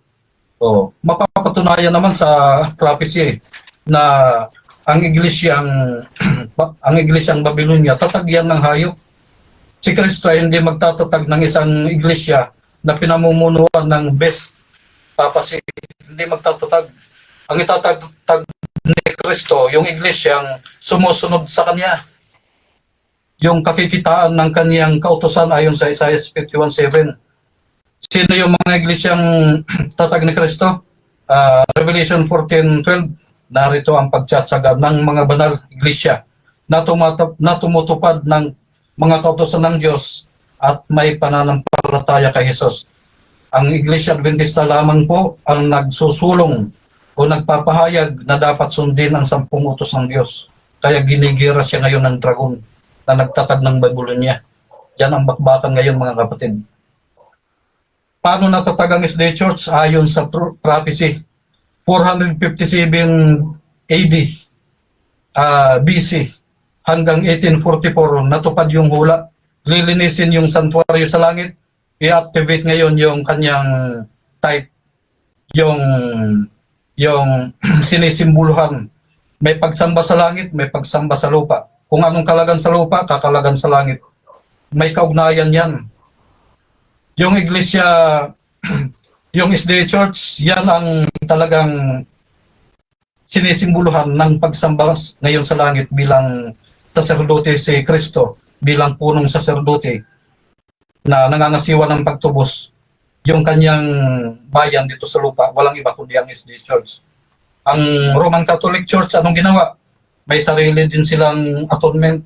O, mapapatunayan naman sa prophecy na ang iglesyang Babylonia, tatag yan ng hayop. Si Kristo ay hindi magtatatag ng isang iglesia na pinamumunuan ng best papasi. Hindi magtatatag. Ang itatag ni Kristo, yung iglesyang sumusunod sa Kanya. Yung kakikitaan ng Kanyang kautusan ayon sa Isaiah 51:7. Sino yung mga iglesyang tatag ni Kristo? Revelation 14:12. Narito ang pagtsatsaga ng mga banal iglesia na tumutupad ng mga kautusan ng Diyos at may pananampalataya kay Jesus. Ang Iglesia Adventista lamang po ang nagsusulong o nagpapahayag na dapat sundin ang 10 utos ng Diyos. Kaya ginigira siya ngayon ng dragon na nagtatag ng Babylonia. Yan ang bakbakan ngayon, mga kapatid. Paano natatag ang SDA Church? Ayon sa prophecy, 457 AD, BC, hanggang 1844, natupad yung hula. Lilinisin yung santuaryo sa langit, i-activate ngayon yung kanyang type, yung sinisimbuluhan. May pagsamba sa langit, may pagsamba sa lupa. Kung anong kalagan sa lupa, kakalagan sa langit. May kaugnayan yan. Yung iglesia, yung SDA Church, yan ang talagang sinisimbuluhan ng pagsamba ngayon sa langit bilang saserdote si Kristo, bilang punong saserdote na nangangasiwa ng pagtubos yung kanyang bayan dito sa lupa. Walang iba kundi ang SDA Church. Ang Roman Catholic Church, anong ginawa? May sarili din silang atonement.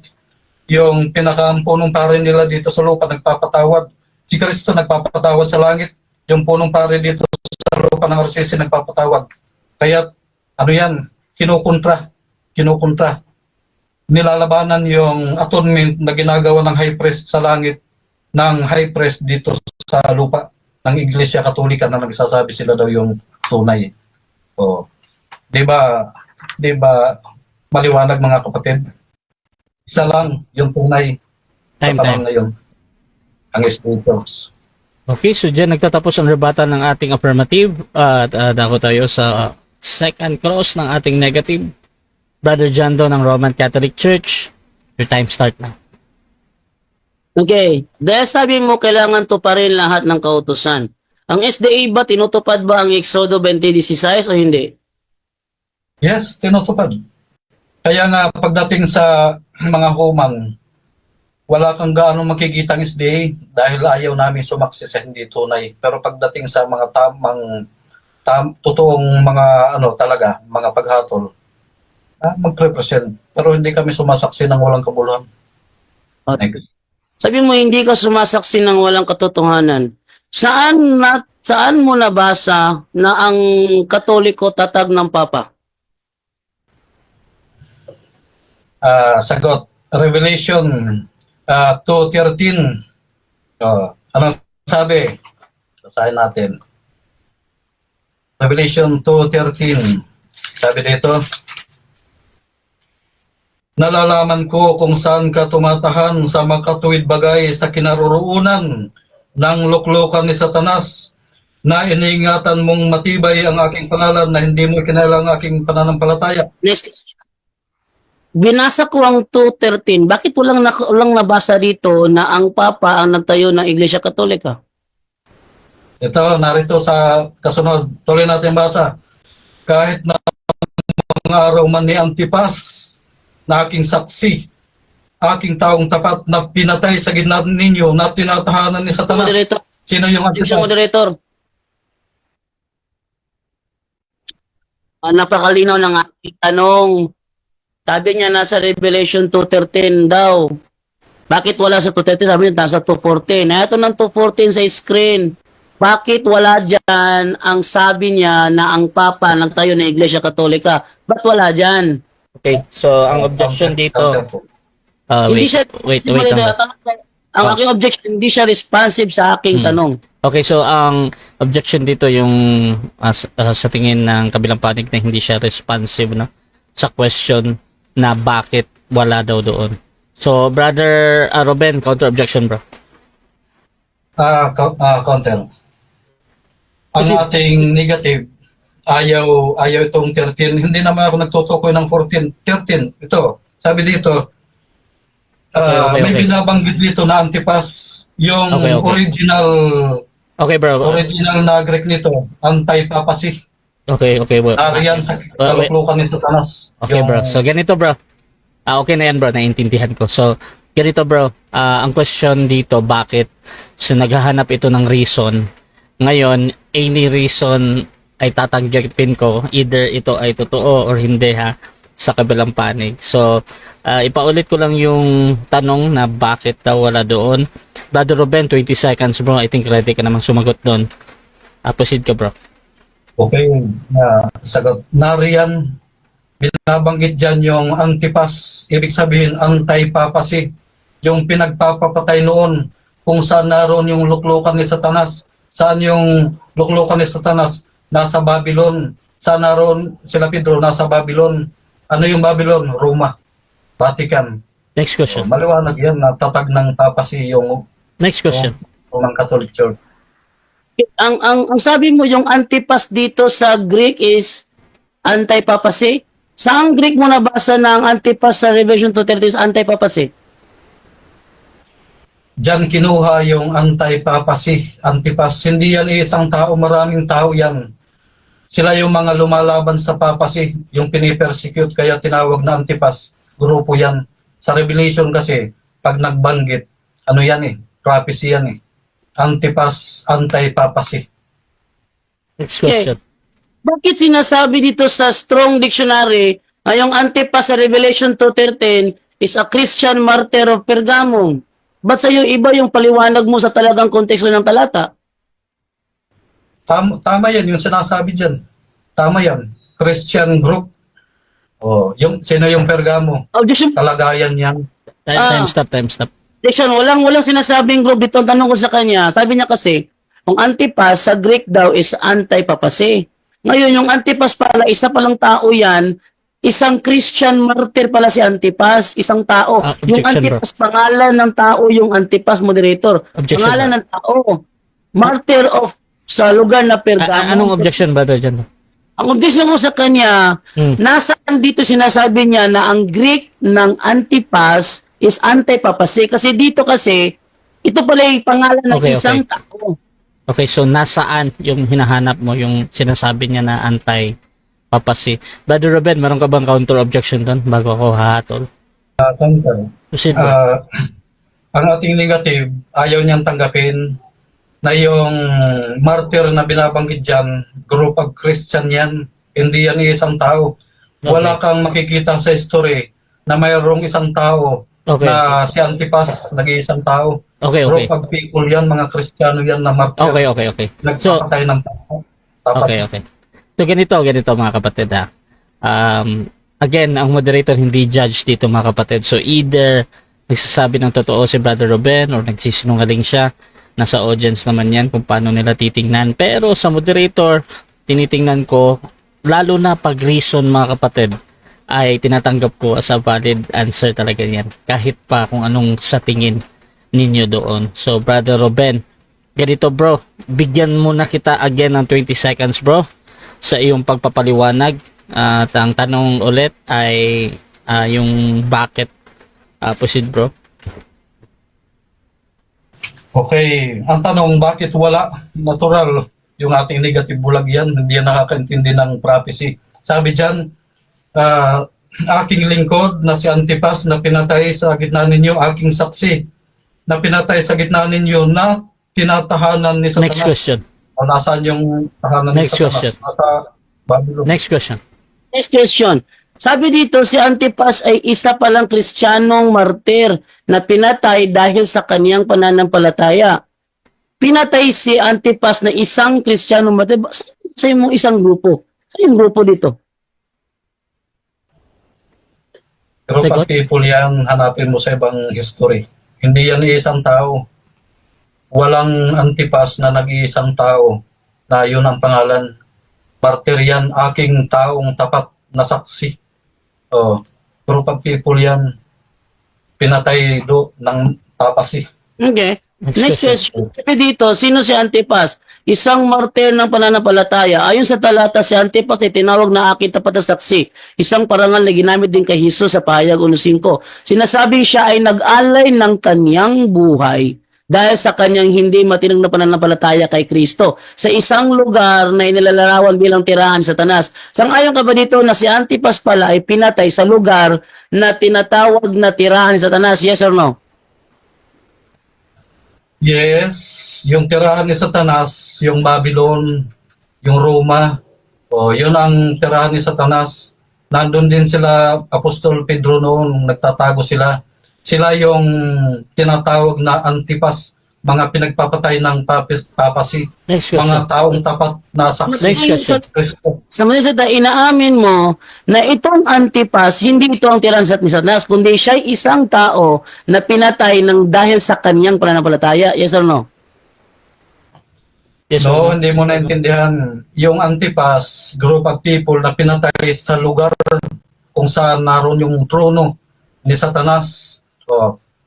Yung pinakaampunong pare nila dito sa lupa, nagpapatawad Si Kristo nagpapatawad sa langit. Yung punong pare dito sa lupa ng RCC nagpapatawad. Kaya ano yan, kinukontra. Nilalabanan yung atonement na ginagawa ng high priest sa langit, ng high priest dito sa lupa ng Iglesia Katolika na nagsasabi sila daw yung tunay. O, 'di ba maliwanag mga kapatid? Isa lang yung tunay. Time. Ngayon, ang scriptures. Okay, so dyan nagtatapos ang rebuttal ng ating affirmative at dako tayo sa second cross ng ating negative. Brother John Do ng Roman Catholic Church, your time start na. Okay. Dahil sabi mo, kailangan tuparin lahat ng kautusan. Ang SDA ba, tinutupad ba ang Exodo 20:16 o hindi? Yes, tinutupad. Kaya nga pagdating sa mga human, wala kang gaano makikitang SDA dahil ayaw namin sumakses sa hindi tunay. Pero pagdating sa mga totoong mga talaga, mga paghatol, mag-represent. Pero hindi kami sumasaksi ng walang kabuluhan. Thank you. Sabi mo, hindi ka sumasaksi ng walang katotohanan. Saan mo nabasa na ang Katoliko tatag ng Papa? Sagot, Revelation 2:13. Anong sabi? Basahin natin. Revelation 2:13. Sabi dito, nalalaman ko kung saan ka tumatahan sa makatuwid bagay sa kinaroroonan ng luklukan ni Satanas, na iniingatan mong matibay ang aking pangalan na hindi mo kinailangan ang aking pananampalataya. Next. Binasa ko ang 2:13. Bakit walang nabasa dito na ang Papa ang nagtayo ng Iglesia Katolika? Ito, narito sa kasunod. Tuloy natin basa. Kahit na mga araw man ni Antipas, na aking saksi, aking taong tapat na pinatay sa gitna ninyo na tinatahanan ni Satanas. Moderator. Sino yung Sino Antipas? moderator? Napakalinaw ng aking tanong. Sabi niya nasa Revelation 2:13 daw. Bakit wala sa 2:13? Sabi niya nasa 2:14. Ito ng 2:14 sa screen. Bakit wala dyan ang sabi niya na ang Papa nagtayo ng Iglesia Katolika? Ba't wala dyan? Okay, so ang objection dito, Hindi siya, wait lang. ang aking objection, hindi siya responsive sa aking tanong. Okay, so ang objection dito yung sa tingin ng kabilang panig na hindi siya responsive sa question na bakit wala daw doon. So, Brother Ruben, counter objection, bro. Counter. Ang ating negative, ayaw itong 13. Hindi naman ako nagtutukoy ng 13. Ito, sabi dito, Okay. may binabanggit dito na Antipas, yung Okay. Okay, bro. original na Greek nito, anti-papacy. Okay, bro. Nariyan sa kaluklukan ni Satanas. Okay, bro. So, ganito, bro. Okay na yan, bro. Naiintindihan ko. So, ganito, bro. Ang question dito, bakit? So, naghahanap ito ng reason. Ngayon, any reason ay tatanggapin ko. Either ito ay totoo or hindi, ha? Sa kabilang panig. So, ipaulit ko lang yung tanong na bakit daw wala doon. Brother Ruben, 20 seconds, bro. I think ready ka namang sumagot doon. Proceed ka, bro. Okay, sagot. Nariyan, binabanggit dyan yung Antipas, ibig sabihin anti-papacy, yung pinagpapapatay noon, kung saan naroon yung luklukan ni Satanas. Saan yung luklukan ni Satanas? Nasa Babylon. Saan naroon sila Pedro? Nasa Babylon. Ano yung Babylon? Roma. Vatican. Next question. So, maliwanag yan na tatag ng papacy yung Next question. Roman Catholic Church. Ang sabi mo yung Antipas dito sa Greek is anti-papacy. Saan Greek mo nabasa na ang Antipas sa Revelation 2:13 is anti-papacy? Diyan kinuha yung anti-papacy, Antipas. Hindi yan isang tao, maraming tao yan. Sila yung mga lumalaban sa papacy, yung pinipersecute, kaya tinawag na Antipas. Grupo yan. Sa Revelation kasi, pag nagbanggit, ano yan prophecy yan Antipas, anti-papacy. Next question. Bakit sinasabi dito sa Strong Dictionary na yung Antipas sa Revelation 2:13 is a Christian martyr of Pergamum? ba't sa'yo iba yung paliwanag mo sa talagang konteksto ng talata? Tama yan yung sinasabi dyan. Tama yan. Christian group. Sino yung Pergamo? Objection. Kalagayan yan. Time stop, time stop. Objection. Walang sinasabing group dito. Ang tanong ko sa kanya, sabi niya kasi, ang Antipas sa Greek daw is anti-papacy. Ngayon, yung Antipas pala, isa palang tao yan, isang Christian martyr pala si Antipas, isang tao. Yung Objection, Antipas, pangalan ng tao yung Antipas, moderator. Objection, Pangalan ng tao. Martyr of sa lugar na Pergamo. Anong objection, brother, dyan? Ang objection mo sa kanya, nasaan dito sinasabi niya na ang Greek ng Antipas is anti-papacy? Kasi dito kasi, ito pala yung pangalan ng isang tao. Okay, so nasaan yung hinahanap mo, yung sinasabi niya na anti-papacy? Brother Ruben, meron ka bang counter-objection doon bago ako hahatol? Proceed, bro. Ang ating negative, ayaw niyang tanggapin na yung martyr na binabanggit dyan, group of Christian yan, hindi yan isang tao. Wala kang makikita sa history na mayroong isang tao na si Antipas, nag-iisang tao. Okay. Group of people yan, mga Kristiyano yan na martyr. Okay. So, Nagpapatay ng tao. okay. So, ganito mga kapatid ha. Again, ang moderator hindi judge dito mga kapatid. So, either nagsasabi ng totoo si Brother Ruben or nagsisinungaling siya. Nasa audience naman yan kung paano nila titingnan. Pero sa moderator, tinitingnan ko, lalo na pag reason mga kapatid, ay tinatanggap ko as a valid answer talaga yan. Kahit pa kung anong sa tingin ninyo doon. So, Brother Ruben, ganito bro, bigyan mo na kita again ng 20 seconds bro sa iyong pagpapaliwanag. At ang tanong ulit ay yung bakit. Proceed bro. Okay, ang tanong, bakit wala? Natural, yung ating negative bulag yan, hindi yan nakakaintindi ng prophecy. Sabi dyan, aking lingkod na si Antipas na pinatay sa gitna ninyo, aking saksi na pinatay sa gitna ninyo na tinatahanan ni Satanas. Next question. O nasaan yung tahanan Next ni Satanas? question. Nasa Babylon. Next question. Next question. Sabi dito, si Antipas ay isa palang Kristiyanong martir na pinatay dahil sa kaniyang pananampalataya. Pinatay si Antipas na isang Kristiyanong martir. Sa mong isang grupo. Sa yung grupo dito? Group of people yan, hanapin mo sa ibang history. Hindi yan isang tao. Walang Antipas na nag-iisang tao na yun ang pangalan. Martir yan, aking taong tapat na saksi. Group of people yan, pinatay ng papasi. Okay. Next question. Sabi dito, sino si Antipas? Isang martir ng pananampalataya. Ayon sa talata, si Antipas ay tinawag na aking tapat na saksi. Isang parangal na ginamit din kay Jesus sa pahayag 1:5. Sinasabing siya ay nag-alay ng kanyang buhay dahil sa kanyang hindi matinag na pananampalataya kay Kristo sa isang lugar na inilalarawan bilang tirahan ni Satanas. Sang-ayon ka ba dito na si Antipas pala ay pinatay sa lugar na tinatawag na tirahan ni Satanas? Yes or no? Yes, yung tirahan ni Satanas, yung Babylon, yung Roma, yun ang tirahan ni Satanas. Nandun din sila, Apostol Pedro noon, nagtatago sila. Sila yung tinatawag na Antipas, mga pinagpapatay ng papasi, Next question. mga taong tapat na saksi. Next question. Kristo. Sa mga inaamin mo na itong Antipas, hindi ito ang tirahan ni Satanas, kundi siya ay isang tao na pinatay ng dahil sa kanyang pananampalataya. Yes or no? Yes, No, hindi mo naintindihan. Yung Antipas, group of people na pinatay sa lugar kung saan naroon yung trono ni Satanas.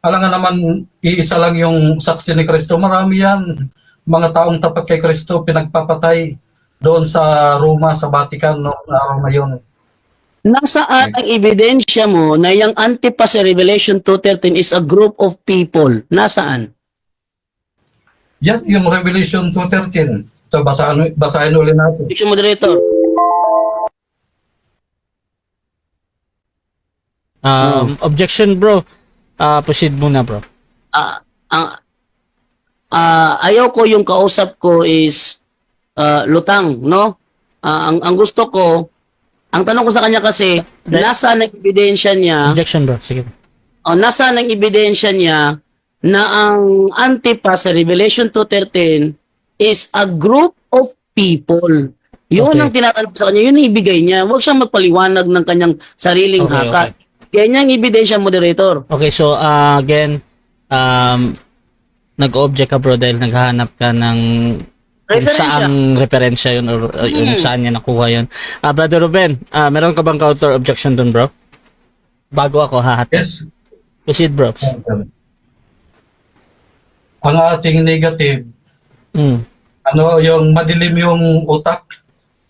Alam nga naman, iisa lang yung saksi ni Kristo. Marami yan. Mga taong tapat kay Kristo, pinagpapatay doon sa Roma, sa Vatican, noong araw na yun. Nasaan ang ebidensya mo na yung Antipas sa Revelation 2:13 is a group of people? Nasaan? Yan yung Revelation 2:13. So, basahin ulit natin. Fiction moderator. Objection bro. Proceed muna bro. Ayaw ko yung kausap ko is lutang, no? Ang gusto ko, ang tanong ko sa kanya kasi, nasaan ang ebidensya niya, Objection bro. Sige. nasaan ang ebidensya niya na ang Antipas sa Revelation 2:13 is a group of people. Yun Okay. ang tinatanong sa kanya, yun ang ibigay niya. Huwag siyang magpaliwanag ng kanyang sariling Okay, haka. Ganyan ang ebidensya, moderator. Okay, so again, nag-object ka bro dahil naghahanap ka ng kung Referensya. saang referensya yun or yung saan niya nakuha yun. Brother Ruben, meron ka bang counter objection dun bro? Bago ako hahatid. Yes. Proceed bro. Ang ating negative, Mm. yung madilim yung utak,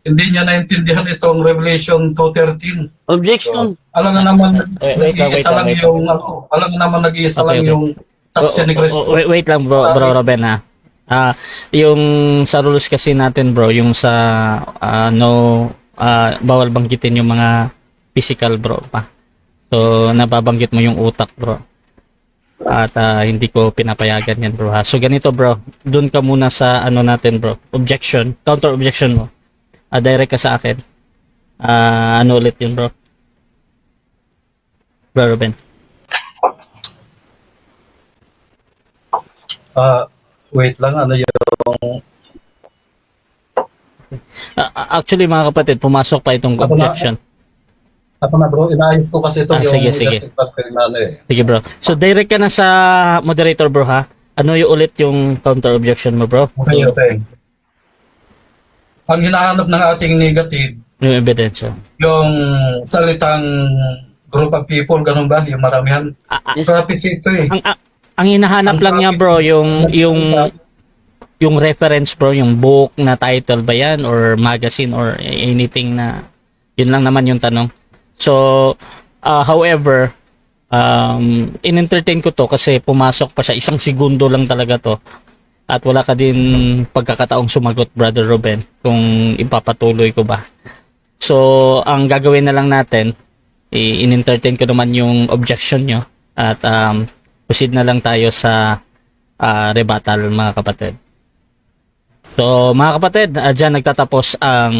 hindi niya naintindihan itong Revelation 2:13. Objection. Alam nga naman, Wait nag-iisa Okay, lang okay. yung saksi ni Kristo. Wait lang bro Ruben ha. Yung sa rules kasi natin bro, yung sa bawal banggitin yung mga physical bro pa. So nababanggit mo yung utak bro. At hindi ko pinapayagan yan bro ha. So ganito bro, dun ka muna sa ano natin bro, objection, counter objection mo. Direct ka sa akin. Ano ulit yun bro? Bro Ruben. Wait lang, ano yung... Actually mga kapatid, pumasok pa itong Ako na. objection. Ako na bro, inaayos ko kasi ito yung... Sige. eh. Sige bro. So direct ka na sa moderator bro ha. Ano yung ulit yung counter objection mo bro? Okay. Ang hinahanap ng ating negative, Yung ebidensya. yung salitang group of people, ganun ba? Yung maramihan. Prophecy ito eh. Ang hinahanap lang niya bro yung reference bro, yung book na title ba yan or magazine or anything na yun lang naman yung tanong. So however, in-entertain ko to kasi pumasok pa siya, 1 segundo lang talaga to. At wala ka din pagkakataong sumagot, Brother Ruben, kung ipapatuloy ko ba. So, ang gagawin na lang natin, in-entertain ko naman yung objection nyo at proceed na lang tayo sa rebuttal, mga kapatid. So, mga kapatid, dyan nagtatapos ang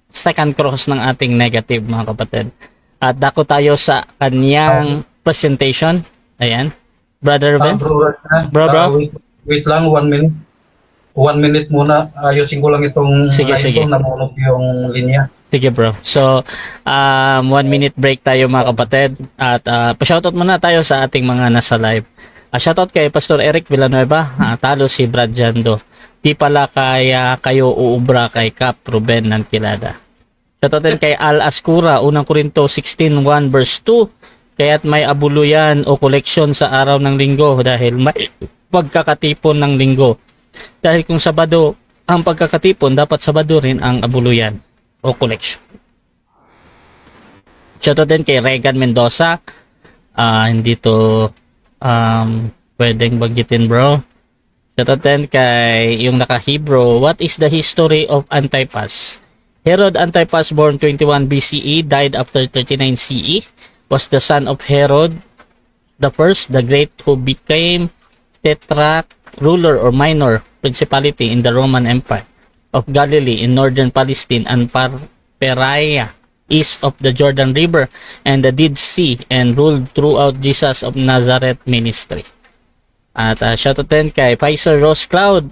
second cross ng ating negative, mga kapatid. At dako tayo sa kanyang presentation. Ayan. Brother Ruben? Bro. Wait lang, 1 minute. 1 minute muna. Ayusin ko lang itong Sige. namunog yung linya. Sige bro. So, 1 minute break tayo mga kapatid. At pa-shoutout muna tayo sa ating mga nasa live. Shoutout kay Pastor Eric Villanueva. Talo si Brad Jando. Di pala kaya kayo uubra kay Cap Ruben ng Kilada. Shoutout din kay Al Ascura. Unang Korinto 16:1 verse 2. Kaya't may abuluyan o koleksyon sa araw ng linggo dahil may pagkakatipon ng linggo. Dahil kung Sabado ang pagkakatipon, dapat Sabado rin ang abuluyan o collection. Shoutout din kay Regan Mendoza. Hindi to pwedeng banggitin bro. Shoutout din kay yung naka-Hebrew. What is the history of Antipas? Herod Antipas, born 21 BCE, died after 39 CE, was the son of Herod the first, the great, who became tetrarch, ruler or minor principality in the Roman Empire of Galilee in northern Palestine and Perea east of the Jordan River and the Dead Sea, and ruled throughout Jesus of Nazareth ministry. At shoutout din kay Pfizer Rose Cloud.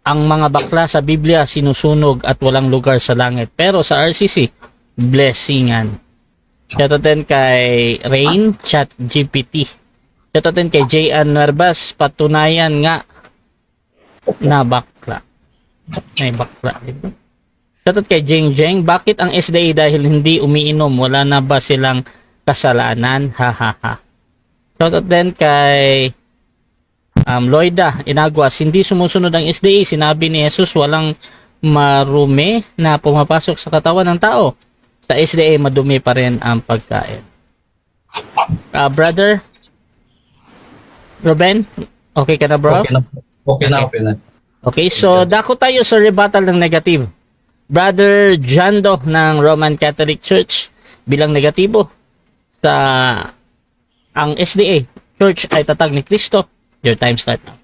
Ang mga bakla sa Biblia sinusunog at walang lugar sa langit, pero sa RCC blessingan. Shoutout din kay Rain Chat GPT. Shoutout din kay J.N. Nuerbas, patunayan nga na bakla. May bakla dito. Shoutout kay Jeng, bakit ang SDA dahil hindi umiinom? Wala na ba silang kasalanan? Hahaha. Shoutout din kay Loida Inaguas, hindi sumusunod ang SDA. Sinabi ni Jesus walang marumi na pumapasok sa katawan ng tao. Sa SDA madumi pa rin ang pagkain. Brother Ruben, okay ka na bro? Okay na. Okay, so dako tayo sa rebuttal ng negative. Brother Jando ng Roman Catholic Church bilang negatibo sa ang SDA Church ay tatag ni Kristo. Your time start now.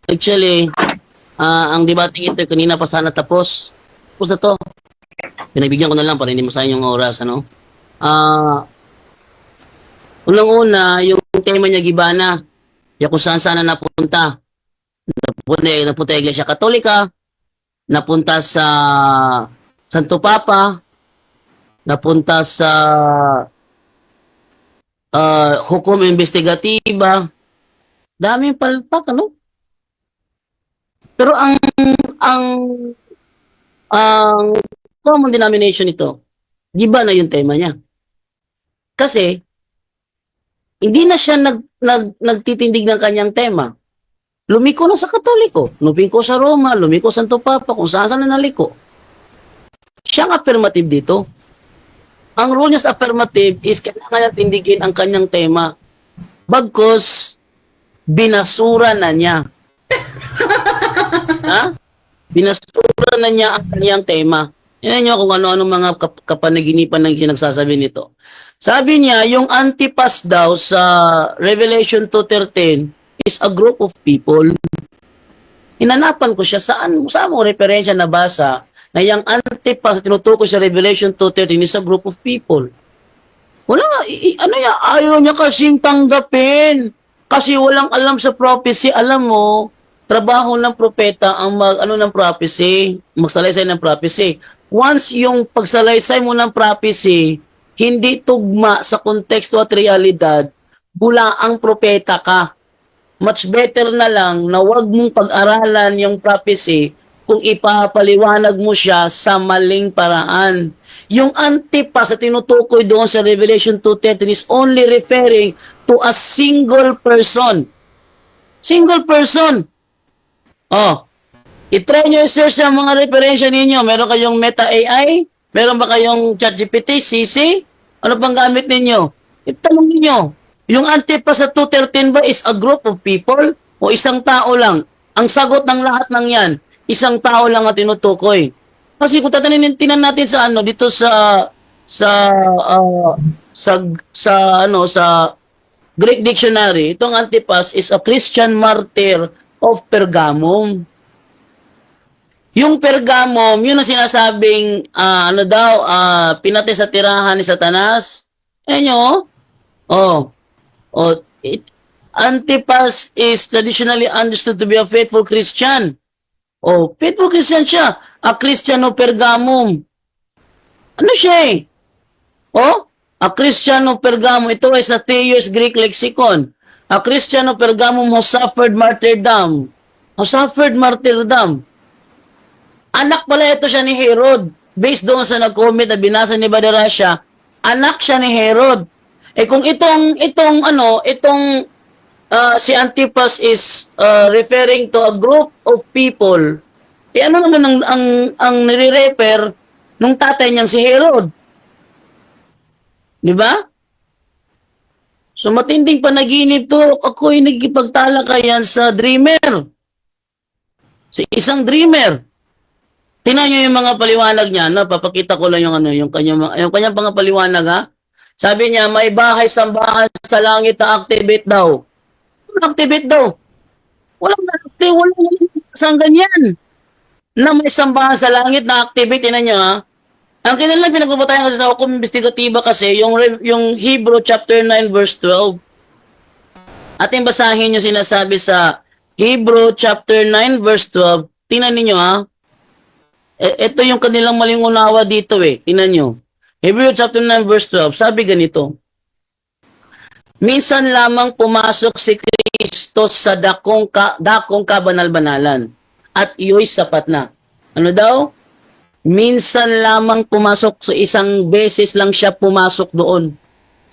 Actually, ang debating ito kanina pa sana tapos. Tapos na to. Pinagbigyan ko na lang para hindi masayang yung oras, ano? Unang-una, yung tema niya, Gibana, yung kung saan-saan na napunta. Napunta Iglesia Katolika, napunta sa Santo Papa, napunta sa hukom investigatiba, daming palpak, ano? Pero ang common denomination nito, giba na yung tema niya. Kasi hindi na siya nagtitindig ng kanyang tema. Lumiko na sa Katoliko, lumiko sa Roma, lumiko sa Santo Papa, kung saan na naliko. Siya ang affirmative dito. Ang rule niya sa affirmative is kailangan niya tindigin ang kanyang tema. Bagkus, binasura na niya. Ha? Binasura na niya ang kanyang tema. Yan nyo kung ano-ano mga kapanaginipan ng sinagsasabi nito. Sabi niya, yung Antipas daw sa Revelation 2:13 is a group of people. Hinanapan ko siya saan mo referensya na basa na yung Antipas tinutukoy sa Revelation 2:13 is a group of people. Wala nga, ano yan, ayaw niya kasing tanggapin. Kasi walang alam sa prophecy. Alam mo, trabaho ng propeta ang ng prophecy, magsalaysay ng prophecy. Once yung pagsalaysay mo ng prophecy, hindi tugma sa konteksto at realidad, bula ang propeta ka. Much better na lang na wag mong pag-aralan yung prophecy kung ipapaliwanag mo siya sa maling paraan. Yung Antipas na tinutukoy doon sa Revelation 2:13 is only referring to a single person. Single person. Oh, i-try nyo i-search ang mga referensya ninyo. Meron kayong Meta AI? Meron ba kayong ChatGPT, CC? Ano pang gamit ninyo? Itanong ninyo. Yung Antipas sa 2:13 ba is a group of people o isang tao lang? Ang sagot ng lahat ng yan, isang tao lang ang tinutukoy. Kasi kung tinan natin sa dito sa Greek dictionary, itong Antipas is a Christian martyr of Pergamum. Yung Pergamum, yun ang sinasabing pinatay sa tirahan ni Satanas. Ayan nyo. Antipas is traditionally understood to be a faithful Christian. Faithful Christian siya. A Christian of Pergamum. Ano siya eh? A Christian of Pergamum. Ito ay sa Theos Greek Lexicon. A Christian of Pergamum who suffered martyrdom. Who suffered martyrdom. Anak pala ito siya ni Herod. Based doon sa nag-comment na binasa ni Badarasha, anak siya ni Herod. Kung si Antipas is referring to a group of people, ano naman ang nire-refer nung tatay niyang si Herod? Di ba? So matinding panaginip to. Ako'y nagkipagtalakayan sa dreamer. Si isang dreamer. Tingnan niyo yung mga paliwanag niya, no? Papakita ko lang yung kanyang mga paliwanag, ha? Sabi niya, may bahay sambahan sa langit na activate daw. Activate daw. Walang isang ganyan. Na may sambahan sa langit na activate, tingnan niyo, ha? Ang kanilang pinagbabatayan kasi sa hukom investigatiba kasi, yung Hebrew chapter 9 verse 12. Ating basahin yung sinasabi sa Hebrew chapter 9 verse 12. Tingnan niyo, ha? Ito yung kanilang maling unawa dito eh. Tingnan nyo. Hebrew chapter 9 verse 12. Sabi ganito. Minsan lamang pumasok si Kristo sa dakong kabanal-banalan. At iyo'y sapat na. Ano daw? Minsan lamang pumasok. So isang beses lang siya pumasok doon.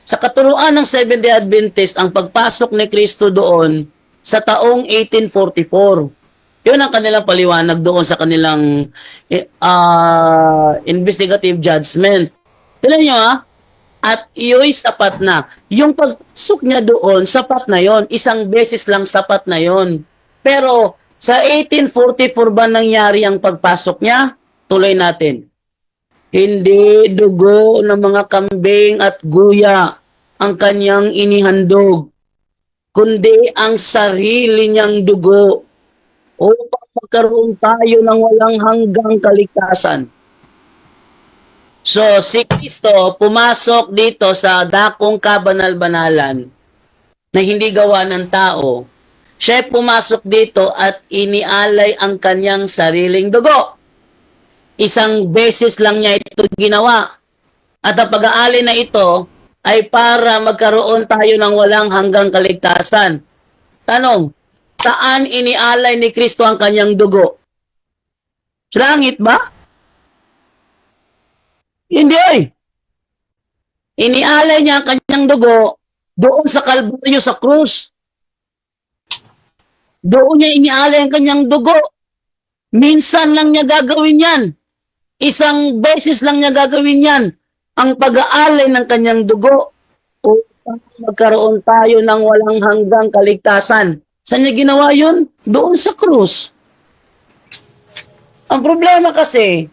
Sa katuruan ng Seventh-day Adventist, ang pagpasok ni Kristo doon sa taong 1844. Yun ang kanilang paliwanag doon sa kanilang investigative judgment. Tignan nyo, ha? At iyo'y sapat na. Yung pagsok niya doon, sapat na yon. Isang beses lang sapat na yon. Pero sa 1844 ba nangyari ang pagpasok niya? Tuloy natin. Hindi dugo ng mga kambing at guya ang kanyang inihandog, kundi ang sarili niyang dugo upang magkaroon tayo ng walang hanggang kaligtasan. So, si Kristo pumasok dito sa dakong kabanal-banalan na hindi gawa ng tao. Siya pumasok dito at inialay ang kanyang sariling dugo. Isang beses lang niya ito ginawa. At ang pag-aali na ito ay para magkaroon tayo ng walang hanggang kaligtasan. Tanong, saan inialay ni Kristo ang kanyang dugo? Sa langit ba? Hindi ay. Inialay niya ang kanyang dugo doon sa Kalbaryo sa krus. Doon niya inialay ang kanyang dugo. Minsan lang niya gagawin yan. Isang beses lang niya gagawin yan. Ang pag-aalay ng kanyang dugo upang magkaroon tayo ng walang hanggang kaligtasan. Saan niya ginawa yun? Doon sa krus. Ang problema kasi,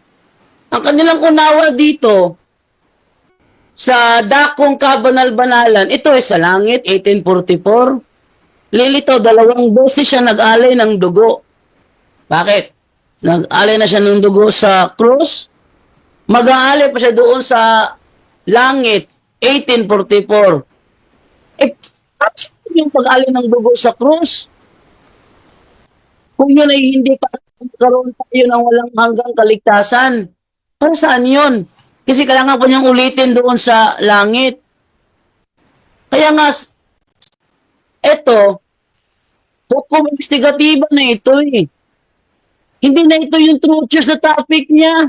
ang kanilang unawa dito sa dakong kabanal-banalan, ito ay sa langit, 1844. Lilito, 2 beses siya nag-alay ng dugo. Bakit? Nag-alay na siya ng dugo sa krus. Mag-aalay pa siya doon sa langit, 1844. Yung pag-alay ng dugo sa krus? Kung yun ay hindi pa magkaroon tayo ng walang hanggang kaligtasan, para saan yun? Kasi kailangan pa niyang ulitin doon sa langit. Kaya nga, eto, hukom investigatiba na ito eh. Hindi na ito yung true church na topic niya.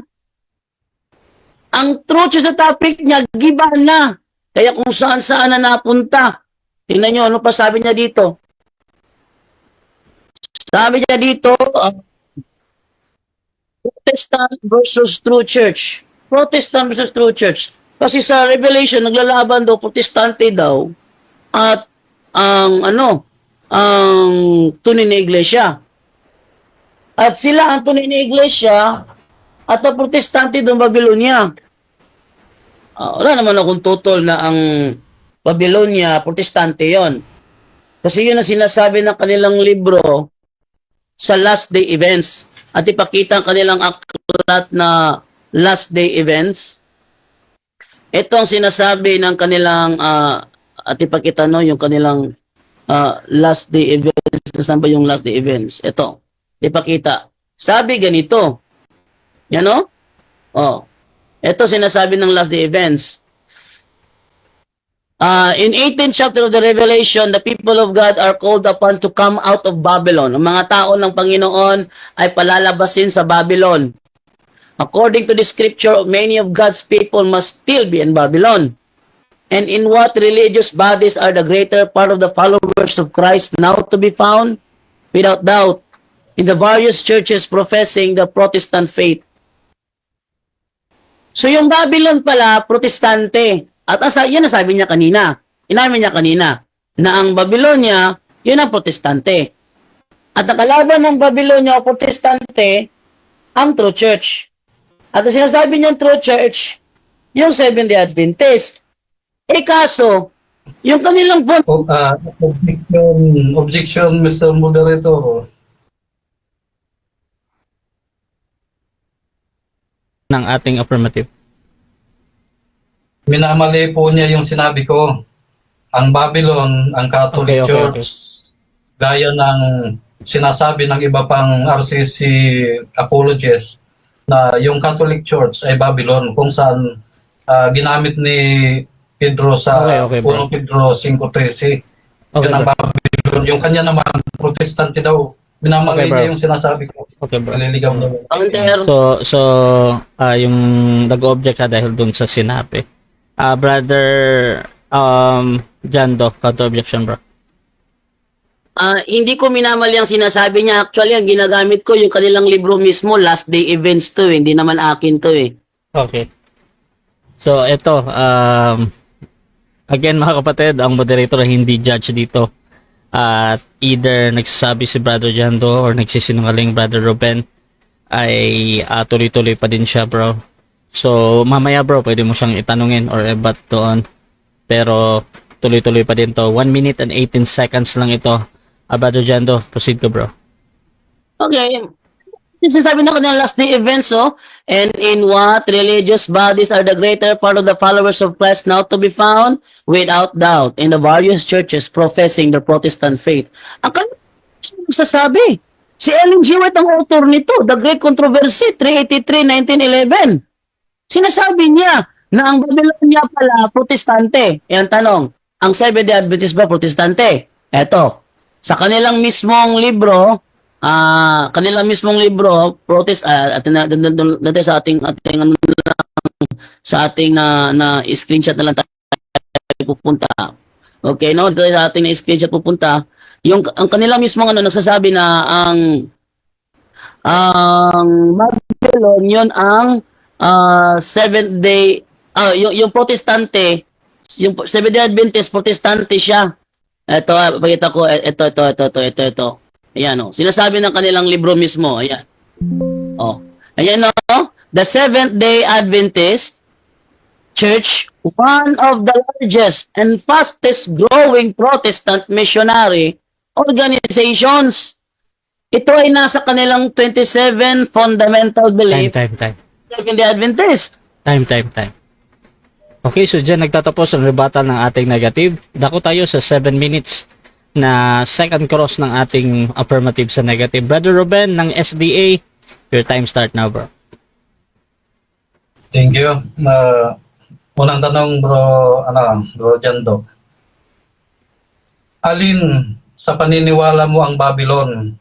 Ang true church na topic niya, giba na. Kaya kung saan-saan na napunta. Tingnan nyo, ano pa sabi niya dito? Sabi niya dito, Protestant versus true church. Protestant versus true church. Kasi sa Revelation, naglalaban daw, protestante daw, at ang tunay na iglesia. At sila ang tunay na iglesia at ang protestante doon Babylonia. Wala naman akong tutol na ang Babylonia, protestante yon. Kasi yun ang sinasabi ng kanilang libro sa last day events. At ipakita ang kanilang aklat na last day events. Ito ang sinasabi ng kanilang at ipakita yung kanilang last day events. Saan ba yung last day events? Ito. Ipakita. Sabi ganito. Yan o? Ito sinasabi ng last day events. In 18th chapter of the Revelation, the people of God are called upon to come out of Babylon. Ang mga tao ng Panginoon ay palalabasin sa Babylon. According to the scripture, many of God's people must still be in Babylon. And in what religious bodies are the greater part of the followers of Christ now to be found? Without doubt, in the various churches professing the Protestant faith. So yung Babylon pala, protestante. At yan ang sabi niya kanina. Inamin niya kanina na ang Babylonia, yun ang protestante. At ang kalaban ng Babylonia o protestante, ang true church. At ang sinasabi niyang true church, yung Seventh-day Adventist. Kaso, yung kanilang Objection, Mr. Moderator. Ng ating affirmative. Minamali po niya yung sinabi ko. Ang Babylon, ang Catholic Okay. Church, gaya ng sinasabi ng iba pang RCC apologists na yung Catholic Church ay Babylon kung saan ginamit ni Pedro sa Okay, bro. 1 Pedro 5:13. Okay, Yun ang bro. Babylon. Yung kanya naman, protestante daw. Minamali Okay, bro. niya yung sinasabi ko. Okay, bro. Naliligaw na. counter. So yung nag-object ka dahil dun sa sinabi. Brother Jando, counter objection, bro. Hindi ko minamali ang sinasabi niya. Actually, ang ginagamit ko yung kanilang libro mismo, last day events to eh. Hindi naman akin to eh. Okay. So ito, again mga kapatid, ang moderator ay hindi judge dito. At either nagsasabi si Brother Jando or nagsisinungaling Brother Ruben ay tuloy-tuloy pa din siya, bro. So mamaya, bro, pwede mo siyang itanungin or ebat doon. Pero tuloy-tuloy pa din to. 1 minute and 18 seconds lang ito. Brother Jando, proceed ko, bro. Okay. sinasabi na kanila last day events, and in what religious bodies are the greater part of the followers of Christ now to be found? Without doubt, in the various churches professing the Protestant faith. Ang kanila sasabi, si Ellen G. White ang author nito, The Great Controversy, 383, 1911. Sinasabi niya na ang Babylonia pala, Protestante. Yan tanong, ang Seventh-day Adventist ba Protestante? Eto, sa kanilang mismong libro, protest natin sa ating na screenshot na lang tayo pupunta. Okay, no? Dito sa ating na screenshot pupunta. Ang kanilang mismong nagsasabi na ang Babylon yun ang Seventh Day yung Protestante, yung Seventh Day Adventist Protestante siya. Ito, pakita ko, ito. Ayan, sinasabi ng kanilang libro mismo. Ayan. Ayan, the Seventh-day Adventist Church, one of the largest and fastest growing Protestant missionary organizations. Ito ay nasa kanilang 27 fundamental belief. Time. Seventh-day Adventist. Time. Okay, so dyan nagtatapos ang rebuttal ng ating negative. Dako tayo sa 7 minutes na second cross ng ating affirmative sa negative. Brother Ruben ng SDA, your time start now, bro. Thank you. Unang tanong, bro Jando. Alin sa paniniwala mo ang Babylon?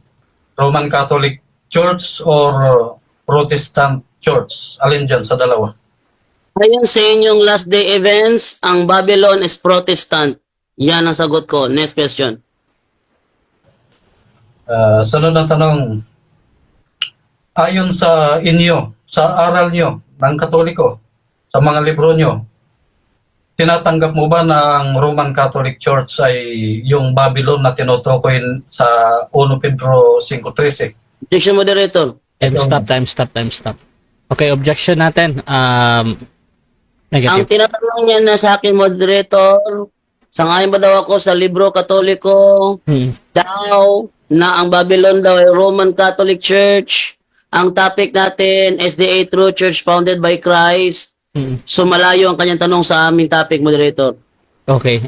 Roman Catholic Church or Protestant Church? Alin dyan sa dalawa? Ayon sa inyong last day events, ang Babylon is Protestant. Yan ang sagot ko. Next question. Sunod na tanong. Ayon sa inyo, sa aral nyo ng Katoliko, sa mga libro nyo, tinatanggap mo ba na ang Roman Catholic Church ay yung Babylon na tinutukoy sa 1 Pedro 5:13? Objection, moderator. Time stop. Okay, objection natin. Ang Negative. tinatanong niya na sa akin, moderator, sangayon ba daw ako sa libro Katoliko daw na ang Babylon daw ay Roman Catholic Church. Ang topic natin, SDA True Church founded by Christ. So malayo ang kanyang tanong sa aming topic, moderator. Okay,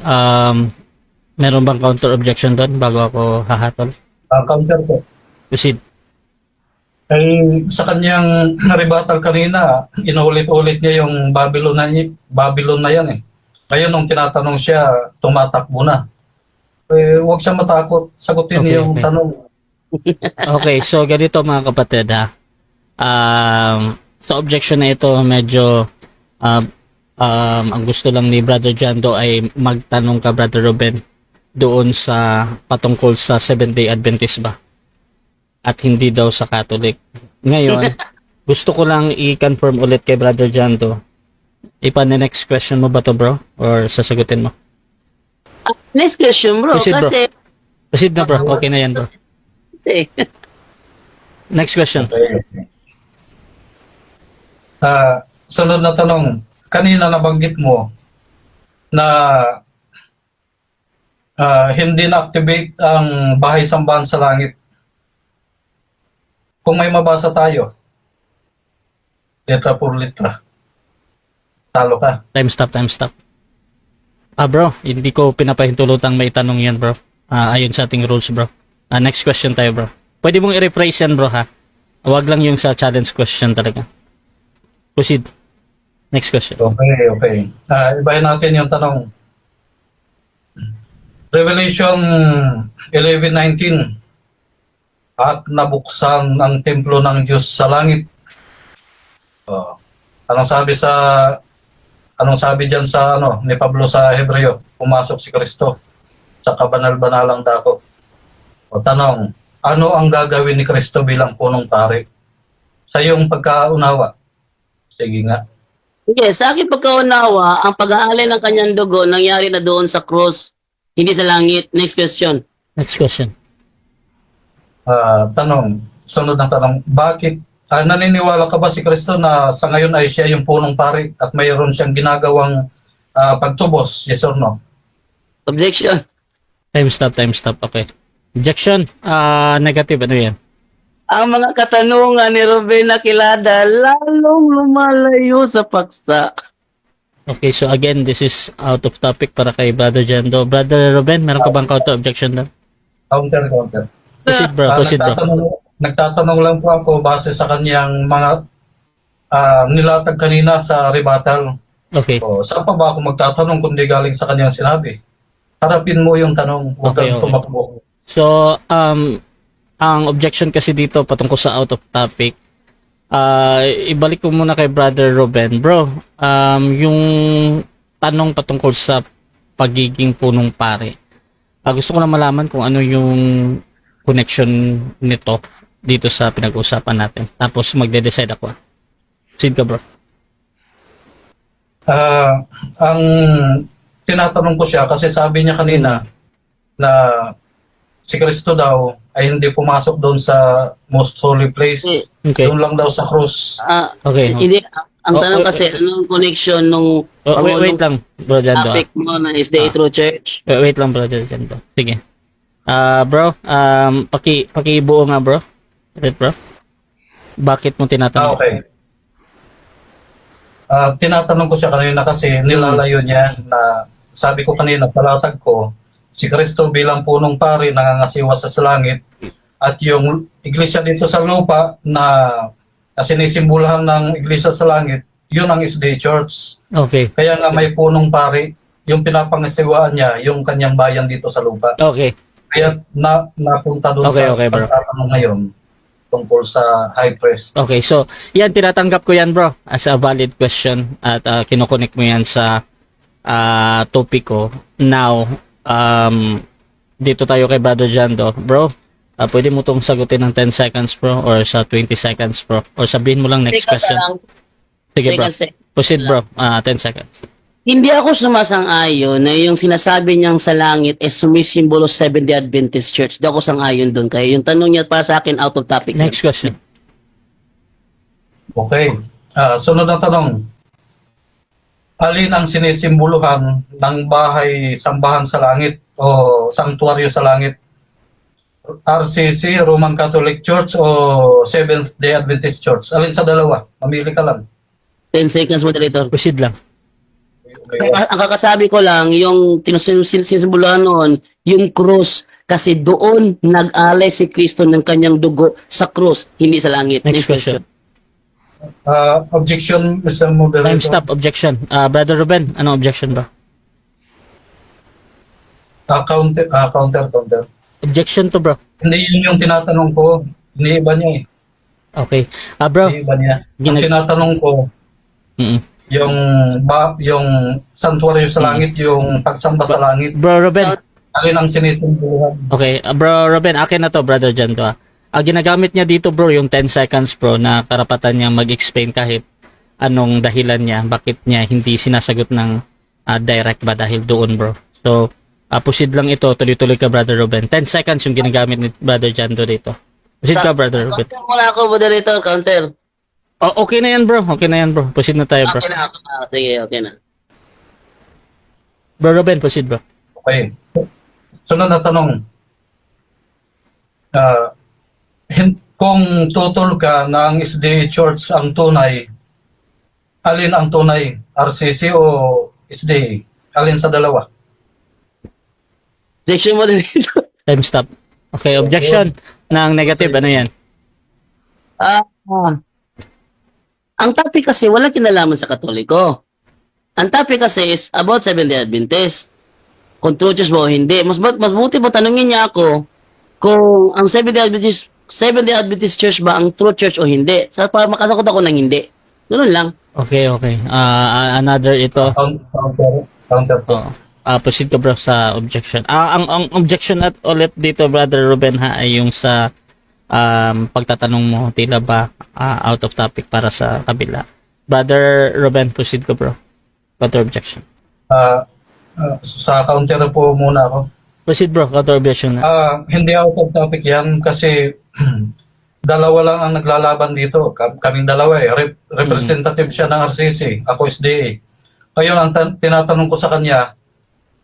meron bang counter objection doon bago ako hahatol? Counter po. Proceed. Ay, sa kanyang rebuttal kanina, inulit-ulit niya yung Babylon na yan eh. Ngayon, nung tinatanong siya, tumatakbo na. Huwag siya matakot. Sagutin niya yung tanong. Okay, so ganito mga kapatid ha. Sa objection na ito, medyo ang gusto lang ni Brother Jando ay magtanong ka, Brother Ruben, doon sa patungkol sa Seventh-day Adventist ba? At hindi daw sa Catholic. Ngayon, gusto ko lang i-confirm ulit kay Brother Jando. Next question mo ba to, bro? Or sasagutin mo? Next question, bro. Proceed, bro. Kasi, Proceed na, bro. Okay na yan, bro. Next question. Sunod na tanong. Kanina nabanggit mo na hindi na-activate ang Bahay Sambahan sa Langit. Kung may mabasa tayo, letra por letra, talo ka. Time stop. Bro, hindi ko pinapahintulutang may tanong yan, bro. Ayon sa ating rules, bro. Next question tayo, bro. Pwede mong i-rephrase yan, bro, ha? Huwag lang yung sa challenge question talaga. Proceed. Next question. Okay. Ibahin natin yung tanong. Revelation 11:19. At nabuksan ang templo ng Diyos sa langit. Anong sabi diyan sa ni Pablo sa Hebreo? Pumasok si Kristo sa kabanal-banalang dako. Tanong, ano ang gagawin ni Kristo bilang punong pari? Sa iyong pagkaunawa. Sige nga. sige, sa aking pagkaunawa, ang pag-aalay ng kanyang dugo nangyari na doon sa cross, hindi sa langit. Next question. Next question. Sunod na tanong, bakit naniniwala ka ba si Kristo na sa ngayon ay siya yung punong pari at mayroon siyang ginagawang pagtubos? Yes or no? Objection. Time stop. Okay. Objection. Negative. Ano yan? ang mga katanungan ni Ruben Aquilada lalong lumalayo sa paksa. Okay, so again, this is out of topic para kay Brother Jando. Brother Ruben, meron ka bang counter objection doon? Counter. Proceed bro, proceed bro. Nagtatanong lang po ako base sa kanyang mga nilatag kanina sa rebuttal. Okay. O, saan pa ba ako magtatanong kundi galing sa kanyang sinabi? Harapin mo yung tanong, huwag Okay, kang okay. tumakbo. So, ang objection kasi dito patungkol sa out of topic, ibalik ko muna kay Brother Ruben. Bro, yung tanong patungkol sa pagiging punong pare. Gusto ko na malaman kung ano yung connection nito dito sa pinag-uusapan natin. Tapos magde-decide ako. Proceed ka, bro. Ang tinatanong ko siya kasi sabi niya kanina na si Kristo daw ay hindi pumasok doon sa most holy place. Okay. Doon lang daw sa krus. Okay. Hindi, ang Oh, tanong wait, kasi, anong connection nung Wait lang, bro Jando. topic mo na SDA True Church? Wait lang, bro Jando. Sige. Bro, pakibuo nga, bro. Wait, bro. Bakit mo tinatanong? Okay. Tinatanong ko siya kanina kasi nilalayo niya na sabi ko kanina, palatag ko, si Kristo bilang punong pari nangangasiwa sa langit at yung iglesia dito sa lupa na sinisimbolahan ng iglesia sa langit, yun ang SDA Church. Okay. Kaya nga may punong pari, yung pinapangasiwaan niya, yung kanyang bayan dito sa lupa. Okay. Kaya napunta doon Okay, sa okay, bro. pagtatanong ngayon tungkol sa high priest. Okay, so yan tinatanggap ko yan, bro, as a valid question at kinokonek mo yan sa topic ko. Now, dito tayo kay Brother Jando. Bro, pwede mo tong sagutin ng 10 seconds, bro, or sa 20 seconds, bro, or sabihin mo lang next question. Sige, bro. Proceed, bro. 10 seconds. Hindi ako sumasang-ayon na yung sinasabi niyang sa langit is sumisimbolo sa Seventh-day Adventist Church. Hindi ako sang-ayon doon. Kaya yung tanong niya para sa akin out of topic. Next question. Okay. Sunod na tanong. Alin ang sinisimboluhan ng bahay sambahan sa langit o sanctuaryo sa langit? RCC, Roman Catholic Church o Seventh-day Adventist Church? Alin sa dalawa? Mamili ka lang. 10 seconds, moderator. Proceed lang. Ang kakasabi ko lang, yung sinisimboluhan noon, yung krus, kasi doon nag-alay si Kristo ng kanyang dugo sa krus, hindi sa langit. Next question. Objection, Mr. Moderator. Time stop. Objection. Brother Ruben, anong objection ba? Counter. Objection to, bro. Hindi yun yung tinatanong ko. Iniiba niya eh. Okay. Bro. Iniiba niya. Ang tinatanong ko, yung santuario sa langit, yung pagsamba sa langit, Bro Ruben. alin ang sinisimboluhan? Okay. Bro Ruben, akin na to, Brother Jando. Ginagamit niya dito, bro, yung 10 seconds, bro, na karapatan niya mag-explain kahit anong dahilan niya, bakit niya hindi sinasagot ng direct ba dahil doon, bro. So, proceed lang ito, tuloy-tuloy ka, Brother Ruben. 10 seconds yung ginagamit ni Brother Jando dito. Proceed ka, Brother Ruben. Counter muna ako, moderator. Counter. Okay na yan, bro. Okay na yan, bro. Proceed na tayo, bro. Okay na ako. Sige, okay na. Bro Ruben, proceed, bro. Okay. Sunod na tanong. Kung tutol ka na ang SDA Church ang tunay, alin ang tunay? RCC o SDA? Alin sa dalawa? Objection, moderator. Time stop. Okay, objection ng negative. Ano yan? Ang topic kasi wala kinalaman sa Katoliko. Ang topic kasi is about Seventh-day Adventist. Kung true church ba o hindi. Mas buti po tanungin niya ako kung ang Seventh-day Adventist Church ba ang true church o hindi. Para makasagot ako ng hindi. Ganun lang. Okay. Another ito. Counter po. Proceed ka, bro, sa objection. Ang objection at ulit dito, Brother Ruben, ay yung sa pagtatanong mo, tila ba out of topic para sa kabila. Brother Ruben, proceed ka, bro. Counter objection. Sa counter po muna ako. Proceed, bro. Counter objection na. Hindi out of topic yan kasi dalawa lang ang naglalaban dito. Kaming dalawa eh. Representative siya ng RCC. Ako SDA. Ngayon, ang tinatanong ko sa kanya,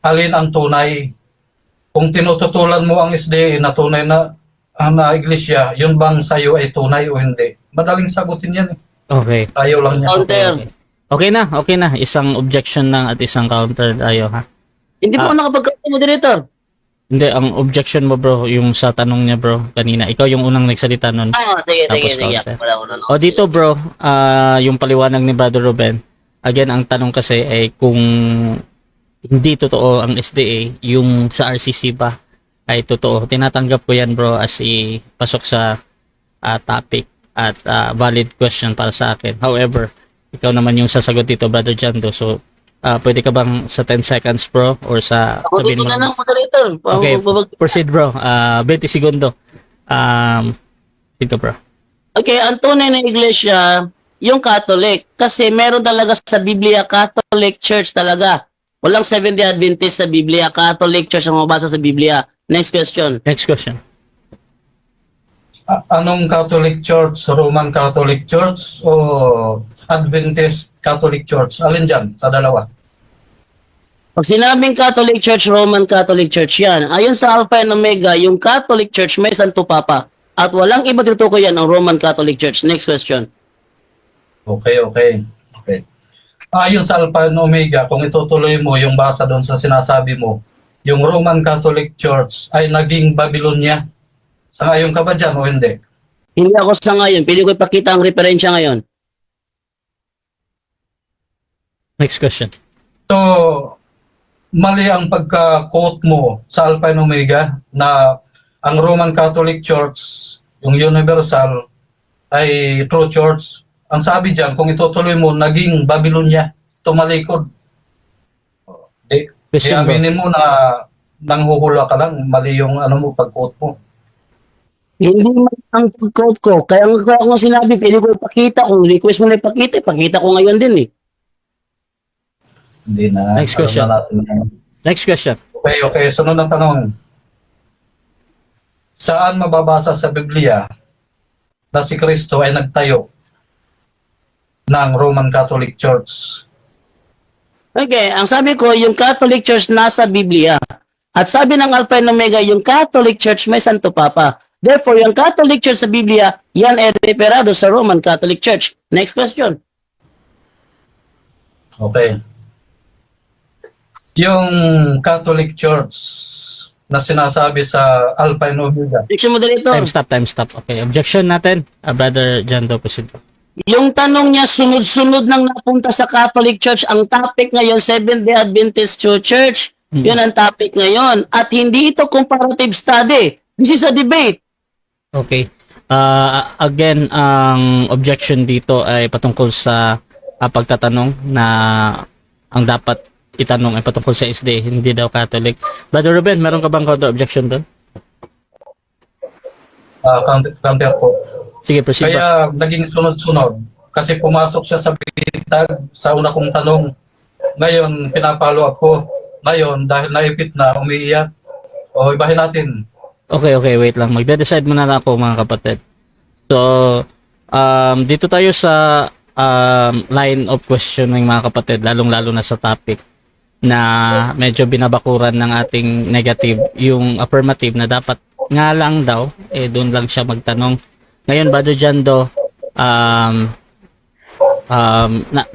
alin ang tunay? Kung tinututulan mo ang SDA na tunay na na iglesia, yun bang sa'yo ay tunay o hindi? Madaling sagutin yan. Okay. Ayaw lang niya. Counter. Okay na. Isang objection lang at isang counter tayo, ha? Hindi po ako nakapag-counter, moderator. Hindi, ang objection mo, bro, yung sa tanong niya, bro, kanina. Ikaw yung unang nagsalita nun. Sige. Tapos counter. Wala ko na. O dito, bro, yung paliwanag ni Brother Ruben, again, ang tanong kasi ay kung hindi totoo ang SDA, yung sa RCC ba ay totoo. Tinatanggap ko yan, bro, as pasok sa topic at valid question para sa akin. However, ikaw naman yung sasagot dito, Brother Jando. So, pwede ka bang sa 10 seconds, bro? Or sa... Ako sabihin dito mo na lang, moderator. Okay, proceed, bro. 20 segundo. Dito, bro. Okay, ang tunay na iglesia, yung Catholic. Kasi meron talaga sa Biblia, Catholic Church talaga. Walang Seventh-day Adventist sa Biblia. Catholic Church ang mabasa sa Biblia. Next question. Next question. Anong Catholic Church? Roman Catholic Church o Adventist Catholic Church? Alin dyan sa dalawa? Pag sinabing Catholic Church, Roman Catholic Church yan. Ayon sa Alpha and Omega, yung Catholic Church may Santo Papa. At walang iba tutukoy yan ang Roman Catholic Church. Next question. Okay. Ayon sa Alpha and Omega, kung itutuloy mo yung basa doon sa sinasabi mo, yung Roman Catholic Church ay naging Babylonia. Sangayon ka ba dyan o hindi? Hindi ako sa ngayon. Pili ko ipakita ang referensya ngayon. Next question. So, mali ang pagka-quote mo sa Alpha and Omega na ang Roman Catholic Church, yung Universal, ay true church. Ang sabi dyan, kung itutuloy mo, naging Babylonia, tumalikod. Question, bro. Aminin mo na nanghuhula ka lang, mali yung pag-quote mo. Hindi man ang pag-quote ko. Kaya ang sinabi, pili ko ipakita. Kung request mo na ipakita ko ngayon din eh. Hindi na. Next question. Alam na natin yan. Next question. Okay. Sunod ang tanong. Saan mababasa sa Biblia na si Kristo ay nagtayo ng Roman Catholic Church? Okay, ang sabi ko, yung Catholic Church nasa Biblia. At sabi ng Alpha and Omega, yung Catholic Church may Santo Papa. Therefore, yung Catholic Church sa Biblia, yan ay referado sa Roman Catholic Church. Next question. Okay. Yung Catholic Church na sinasabi sa Alpha and Omega, Section moderator. Time stop. Okay, objection natin. Brother Jando, proceed. Yung tanong niya, sunod-sunod nang napunta sa Catholic Church, ang topic ngayon, Seventh-day Adventist Church. Yun ang topic ngayon. At hindi ito comparative study. This is a debate. Okay. Again, ang objection dito ay patungkol sa pagtatanong na ang dapat itanong ay patungkol sa SDA, hindi daw Catholic. Brother Ruben, meron ka bang counter objection doon? counter po. Sige, proceed. Kaya naging sunod-sunod. Kasi pumasok siya sa bitag sa una kong tanong. Ngayon, pinapalo ako. Ngayon, dahil naipit na, umiiyak. O, ibahin natin. Okay, wait lang. Magde-decide muna na ako, mga kapatid. So, dito tayo sa line of questioning, mga kapatid, lalong-lalo na sa topic na medyo binabakuran ng ating negative, yung affirmative na dapat nga lang daw, doon lang siya magtanong. Ngayon, Brother Jando,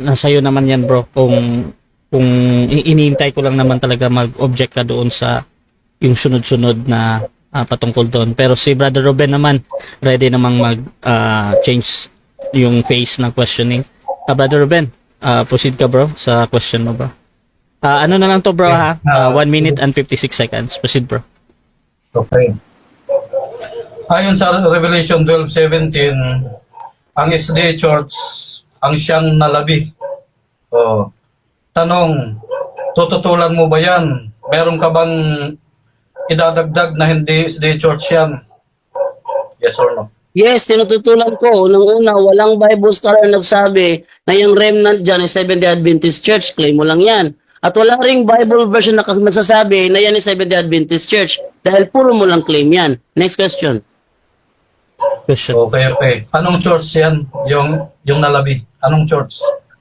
nasa'yo naman yan, bro, kung iniintay ko lang naman talaga mag-object ka doon sa yung sunod-sunod na patungkol doon. Pero si Brother Ruben naman, ready namang mag-change yung phase ng questioning. Brother Ruben, proceed ka, bro, sa question mo, bro. Ano na lang to, bro, ha? 1 minute and 56 seconds. Proceed, bro. Okay. Ayon sa Revelation 12:17, ang SDA Church ang siyang nalabi. Oh. Tanong, tututulan mo ba yan? Meron ka bang idadagdag na hindi SDA Church yan? Yes or no? Yes, tinututulan ko. Unang-una, walang Bible scholar nagsabi na yung remnant dyan ay Seventh-day Adventist Church. Claim mo lang yan. At wala ring Bible version na nagsasabi na yan ay Seventh-day Adventist Church. Dahil puro mo lang claim yan. Next question. Okay. Anong church yan? Yung nalabi. Anong church?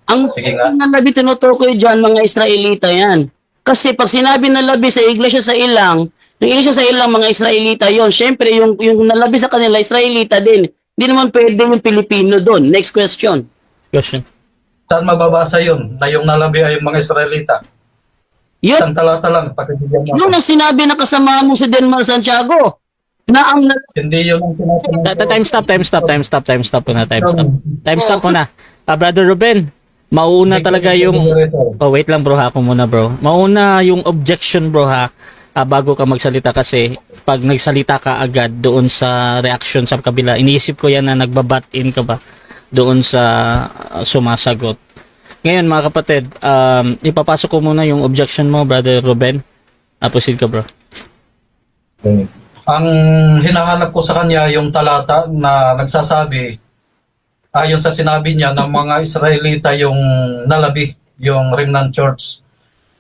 Ang Sige nga. labi tinutukoy dyan, mga Israelita yan. Kasi pag sinabi na labi sa iglesia sa ilang, Yung iglesia sa ilang mga Israelita yon. Siyempre, yung nalabi sa kanila, Israelita din. Hindi naman pwede yung Pilipino doon. Next question. Question. Saan mababasa yun na yung nalabi ay yung mga Israelita? Yun, Isang talata lang, pakibigyan mo yung ako. ang sinabi na kasama mo si Denmar Santiago, na ang Hindi yun ang tinatanong ko. Time stop po na. Time stop po na. Brother Ruben, mauna talaga yung... Oh, wait lang bro ha, ako muna bro. Mauna yung objection bro ha, bago ka magsalita kasi pag nagsalita ka agad doon sa reaction sa kabila, iniisip ko yan na nagbabat in ka ba doon sa sumasagot. Ngayon mga kapatid, ipapasok ko muna yung objection mo, Brother Ruben. Proceed ka bro. Ang hinahanap ko sa kanya yung talata na nagsasabi, ayon sa sinabi niya ng mga Israelita yung nalabi, yung remnant church.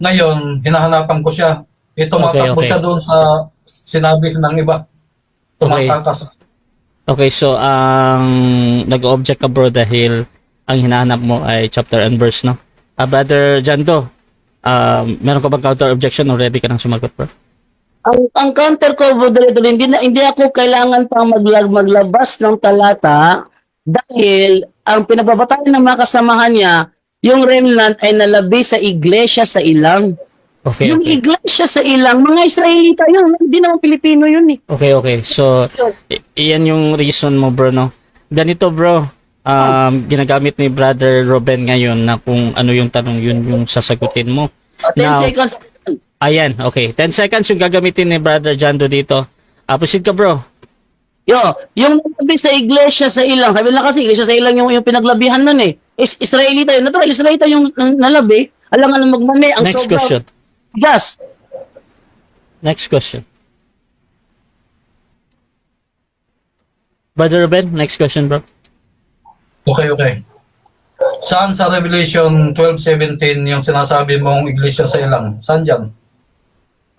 Ngayon, hinahanapan ko siya. Tumatakbo Okay. siya doon sa sinabi ng iba. Tumatakas. Okay, so ang nag-object ka bro dahil ang hinahanap mo ay chapter and verse, no? Brother Jando, meron ka bang counter objection or ready ka nang sumagot bro? ang counter ko, Brother Idol, hindi ako kailangan pang maglabas ng talata dahil ang pinagbabatayan ng mga kasamahan niya, yung remnant ay nalabi sa iglesia sa ilang. Okay, Yung okay. iglesia sa ilang, mga Israelita yun, hindi naman Pilipino yun eh. Okay. So, iyan yung reason mo, bro, no? Ganito, bro. Ginagamit ni Brother Ruben ngayon na kung ano yung tanong, yun yung sasagutin mo. 10 Now, seconds. ayan, okay. 10 seconds yung gagamitin ni Brother Jando dito. Proceed ka, bro. Yung nalabi sa iglesia sa ilang, sabi lang kasi iglesia sa ilang yung pinaglabihan nun eh. Israelita yun. Natural, Israelita yung nalabi. Alangan na magmame. Ang Next sobra- question. Yes. Next question. Brother Ruben, next question, bro. Okay. Saan sa Revelation 12:17 yung sinasabi mong iglesia sa ilang? Saan dyan?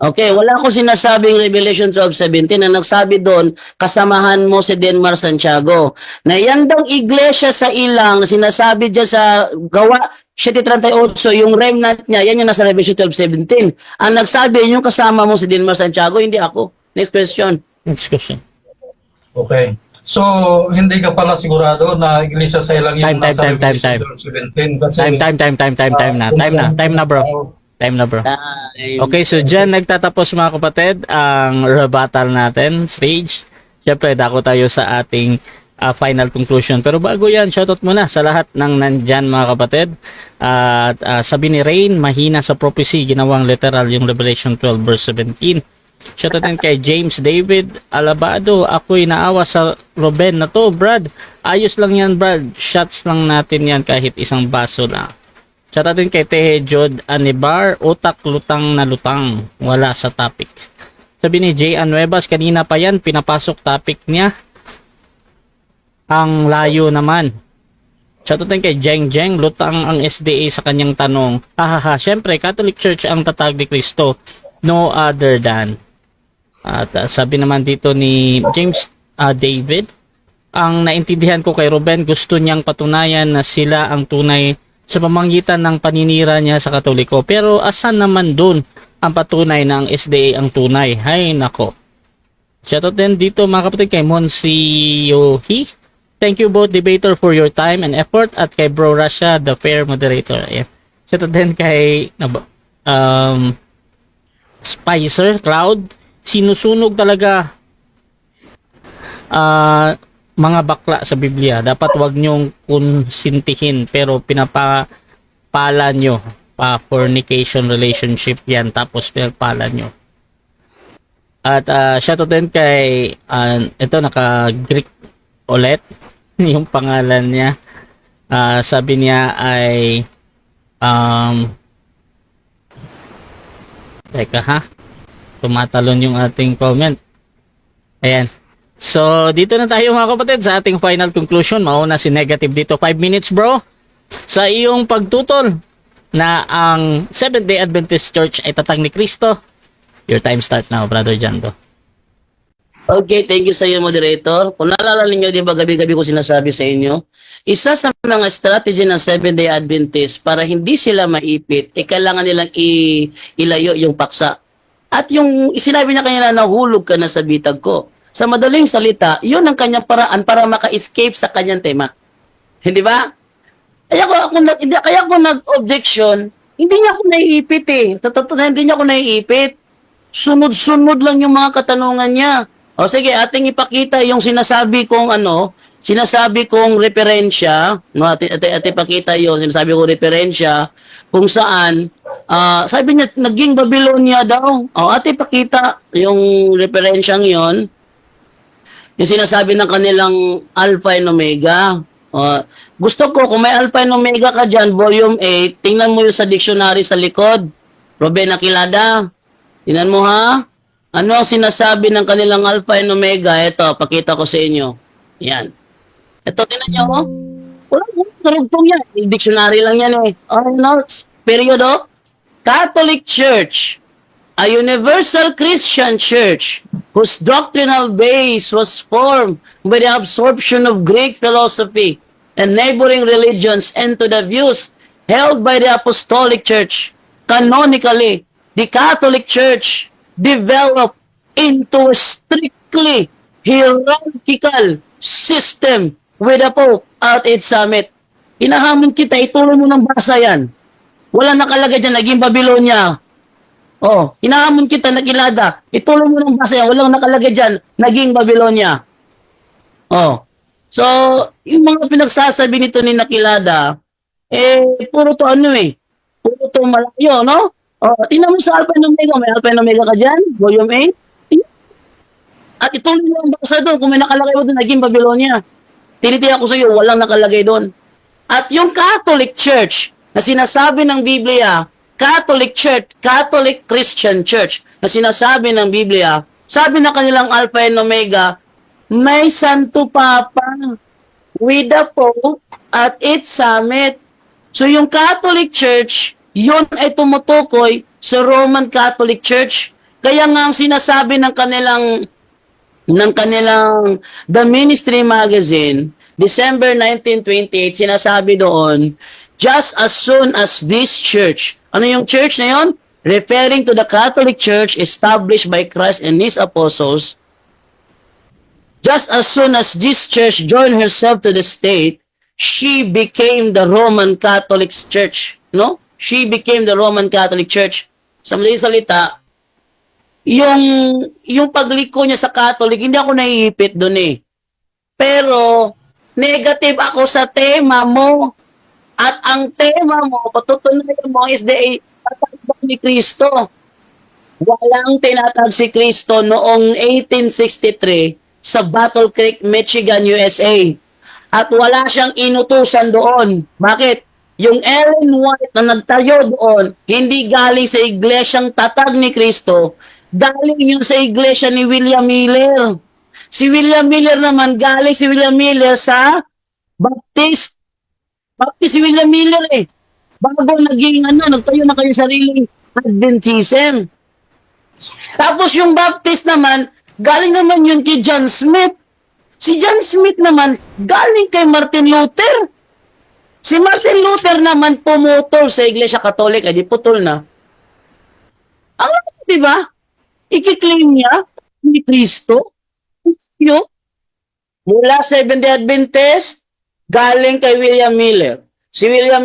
Okay, wala akong sinasabing Revelation 12:17 na nagsabi doon, kasamahan mo si Denmar Santiago. Na yan daw iglesia sa ilang, na sinasabi dyan sa Gawa 7:38, yung remnant niya, yan yung nasa Revelation 12:17. Ang nagsabi, yung kasama mo si Denmar Santiago, hindi ako. Next question. Next question. Okay. So, hindi ka pala sigurado na iglesia sa ilang yung Time. nasa Revelation 12:17 kasi Time na, bro. Time na, bro. Okay, so dyan nagtatapos mga kapatid ang rebuttal natin, stage. Siyempre, dako tayo sa ating final conclusion. Pero bago yan, shoutout muna sa lahat ng nandyan mga kapatid. At sabi ni Rain, mahina sa prophecy, ginawang literal yung Revelation 12 verse 17. Shoutout din kay James David Alabado, ako'y naawa sa Ruben na to, Brad. Ayos lang yan, Brad. Shots lang natin yan kahit isang baso lang. Shoutout din kay Tehe Jod Anibar, utak lutang na lutang, wala sa topic. Sabi ni Jay Anuevas, kanina pa yan, pinapasok topic niya. Ang layo naman. Shoutout din kay Jeng, lutang ang SDA sa kanyang tanong. Syempre, Catholic Church ang tatag ni Cristo, no other than. At sabi naman dito ni James David, ang naintindihan ko kay Ruben, gusto niyang patunayan na sila ang tunay sa pamamagitan ng paninira niya sa Katoliko. Pero asan naman dun ang patunay na ang SDA ang tunay? Hay nako. Shoutout din dito mga kapatid kay Monsi Yohi. Thank you both debater for your time and effort, at kay Bro Rasha, the fair moderator. Ayan. Shoutout din kay Spicer Cloud. Sinusunog talaga mga bakla sa Biblia. Dapat wag nyong konsintihin, pero pinapapala nyo fornication relationship yan, tapos pinapala nyo. At shoutout din kay ito naka-Greek ulit yung pangalan niya. Sabi niya ay teka ha, tumatalon yung ating comment. Ayan. So, dito na tayo mga kapatid sa ating final conclusion. Mauna si Negative dito. 5 minutes bro. Sa iyong pagtutol na ang Seventh-day Adventist Church ay tatag ni Cristo. Your time start now, Brother Jando. Okay, thank you sa iyo, moderator. Kung naalala ninyo, di ba gabi-gabi ko sinasabi sa inyo, isa sa mga strategy ng Seventh-day Adventist para hindi sila maipit, kailangan nilang ilayo yung paksa. At yung sinabi niya kanina, nahulog ka na sa bitag ko. Sa madaling salita, yun ang kanyang paraan para maka-escape sa kanyang tema. Hindi ba? Kaya ako nag-objection, hindi niya ako naiipit eh. Sa totoo na, hindi niya ako naiipit. Sunod-sunod lang yung mga katanungan niya. O sige, ating ipakita yung sinasabi kong referensya, no, ating ipakita yung sinasabi kong referensya, kung saan, sabi niya, naging Babylonia daw. O, ating ipakita yung referensyang yon, yung sinasabi ng kanilang Alpha and Omega. Gusto ko, kung may Alpha and Omega ka dyan, volume 8, tingnan mo yung sa dictionary sa likod. Ruben Aquilada. Tingnan mo ha. Ano ang sinasabi ng kanilang Alpha and Omega? Ito, pakita ko sa inyo. Yan. Ito, tingnan nyo. Walang karugtong yan. Yung dictionary lang yan eh. Periodo. Catholic Church, a universal Christian church whose doctrinal base was formed by the absorption of Greek philosophy and neighboring religions into the views held by the Apostolic Church. Canonically, the Catholic Church developed into a strictly hierarchical system with the Pope at its summit. Inahamon kita, ituloy mo ng basa yan. Wala nakalagay dyan, naging Babylonia. Hinahamon kita, Nakilada. Ituloy mo ng basa yan, walang nakalagay dyan, naging Babylonia. So, yung mga pinagsasabi nito ni Nakilada, puro to puro to malayo, no? Tingnan mo sa Alpha and Omega, may Alpha and Omega ka dyan, volume 8. At ituloy mo ang basa doon, kung may nakalagay mo doon, naging Babylonia. Tinitiyak ko sa iyo, walang nakalagay doon. At yung Catholic Church, na sinasabi ng Biblia, Catholic Church, Catholic Christian Church, na sinasabi ng Biblia, sabi na kanilang Alpha and Omega, may Santo Papa with the Pope at its summit. So yung Catholic Church, yun ay tumutukoy sa Roman Catholic Church. Kaya nga ang sinasabi ng kanilang The Ministry Magazine, December 1928, sinasabi doon, just as soon as this church, ano yung church na yun? Referring to the Catholic Church established by Christ and His apostles, just as soon as this church joined herself to the state, she became the Roman Catholic Church. No? She became the Roman Catholic Church. Sa madaling salita, yung pagliko niya sa Catholic, hindi ako naiipit doon eh. Pero, negative ako sa tema mo. At ang tema mo, patutunayan mo is the tatagban ni Kristo. Walang tinatag si Kristo noong 1863 sa Battle Creek, Michigan, USA. At wala siyang inutusan doon. Bakit? Yung Ellen White na nagtayo doon, hindi galing sa iglesyang tatag ni Kristo, galing yun sa iglesia ni William Miller. Si William Miller naman, galing si William Miller sa Baptist si William Miller bago naging nagtayo na kayo sariling Adventism. Tapos yung Baptist naman, galing naman yun kay John Smith. Si John Smith naman, galing kay Martin Luther. Si Martin Luther naman pumutol sa Iglesia Katolik, di putol na. Ang di ba? Ikiklaim niya ni Kristo, mula Seventh-day Adventist, galing kay William Miller. Si William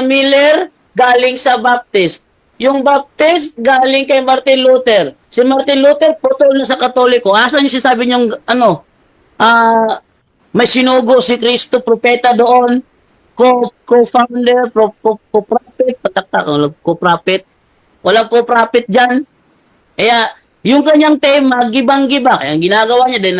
Miller galing sa Baptist. Yung Baptist galing kay Martin Luther. Si Martin Luther putol na sa Katoliko. Asan yung sinasabi niyong may sinugo si Kristo, propeta doon, co-founder, co-prophet, co-prophet. Walang co-prophet dyan. Kaya, yung kanyang tema, gibang-giba. Kaya ang ginagawa niya din,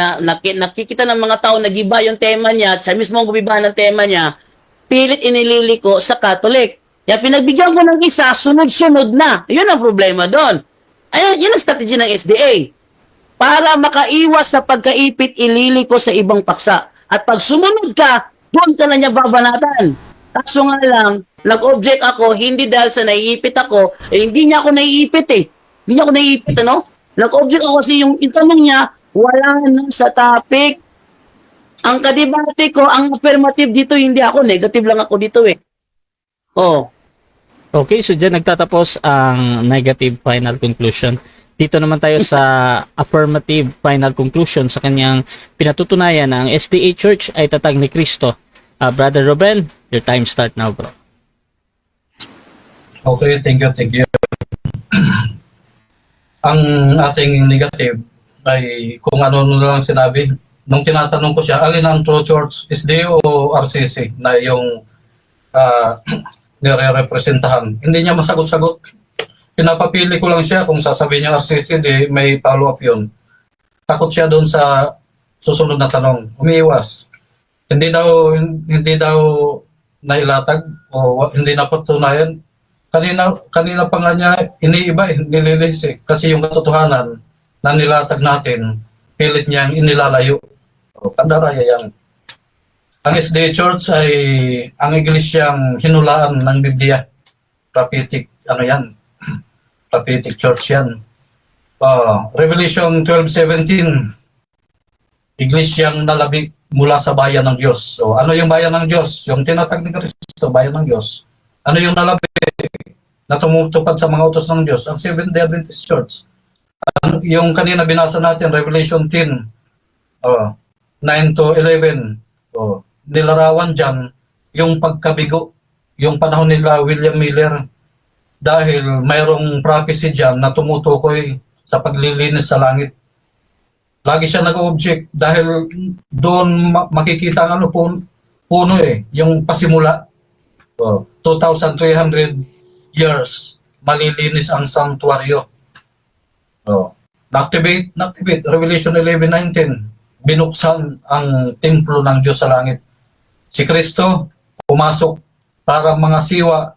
nakikita ng mga tao na giba yung tema niya, at siya mismo ang gumiba ng tema niya, pilit inililiko sa Catholic. Kaya pinagbigyan ko ng isa, sunod-sunod na. Yun ang problema doon. Ayun, yun ang strategy ng SDA. Para makaiwas sa pagkaipit, ililiko sa ibang paksa. At pag sumunod ka, doon ka na niya babanatan. Kaso nga lang, nag-object ako, hindi dahil sa naiipit ako, hindi niya ako naiipit Hindi niya ako naiipit, Nag-object ako kasi yung itanong niya, wala na sa topic. Ang kadebate ko, ang affirmative dito, hindi ako. Negative lang ako dito Okay, so dyan nagtatapos ang negative final conclusion. Dito naman tayo sa affirmative final conclusion sa kanyang pinatutunayan na ang SDA Church ay tatag ni Kristo. Brother Ruben, your time start now, bro. Okay, thank you. Ang ating negative ay kung ano lang sinabi. Nung tinatanong ko siya, alin ang true church, SDA o RCC na yung nire-representahan. Hindi niya masagot-sagot. Pinapapili ko lang siya kung sasabihin niya RCC, di may follow-up yun. Takot siya doon sa susunod na tanong. Umiiwas. Hindi daw nailatag o hindi napatunayan. Kanina pa nga niya iniiba, nililihis eh. Kasi yung katotohanan na nilatag natin, pilit niyang inilalayo. O, kandaraya yan. Ang SDA Church ay ang iglesyang hinulaan ng Biblia. Prophetic, Prophetic Church yan. Revelation 12:17, iglesyang nalabig mula sa bayan ng Diyos. So, ano yung bayan ng Diyos? Yung tinatag ni Kristo, bayan ng Diyos. Ano yung nalabig na tumutupad sa mga utos ng Diyos? Ang Seventh-day Adventist Church. Yung kanina binasa natin, Revelation 10, 9 to 11, nilarawan dyan yung pagkabigo, yung panahon nila William Miller, dahil mayroong prophecy dyan na tumutukoy sa paglilinis sa langit. Lagi siya nag-object dahil doon makikita ang puno yung pasimula. 2,300 years malilinis ang sanctuaryo. Na-activate, Revelation 11:19, binuksan ang templo ng Diyos sa langit. Si Kristo pumasok para mga siwa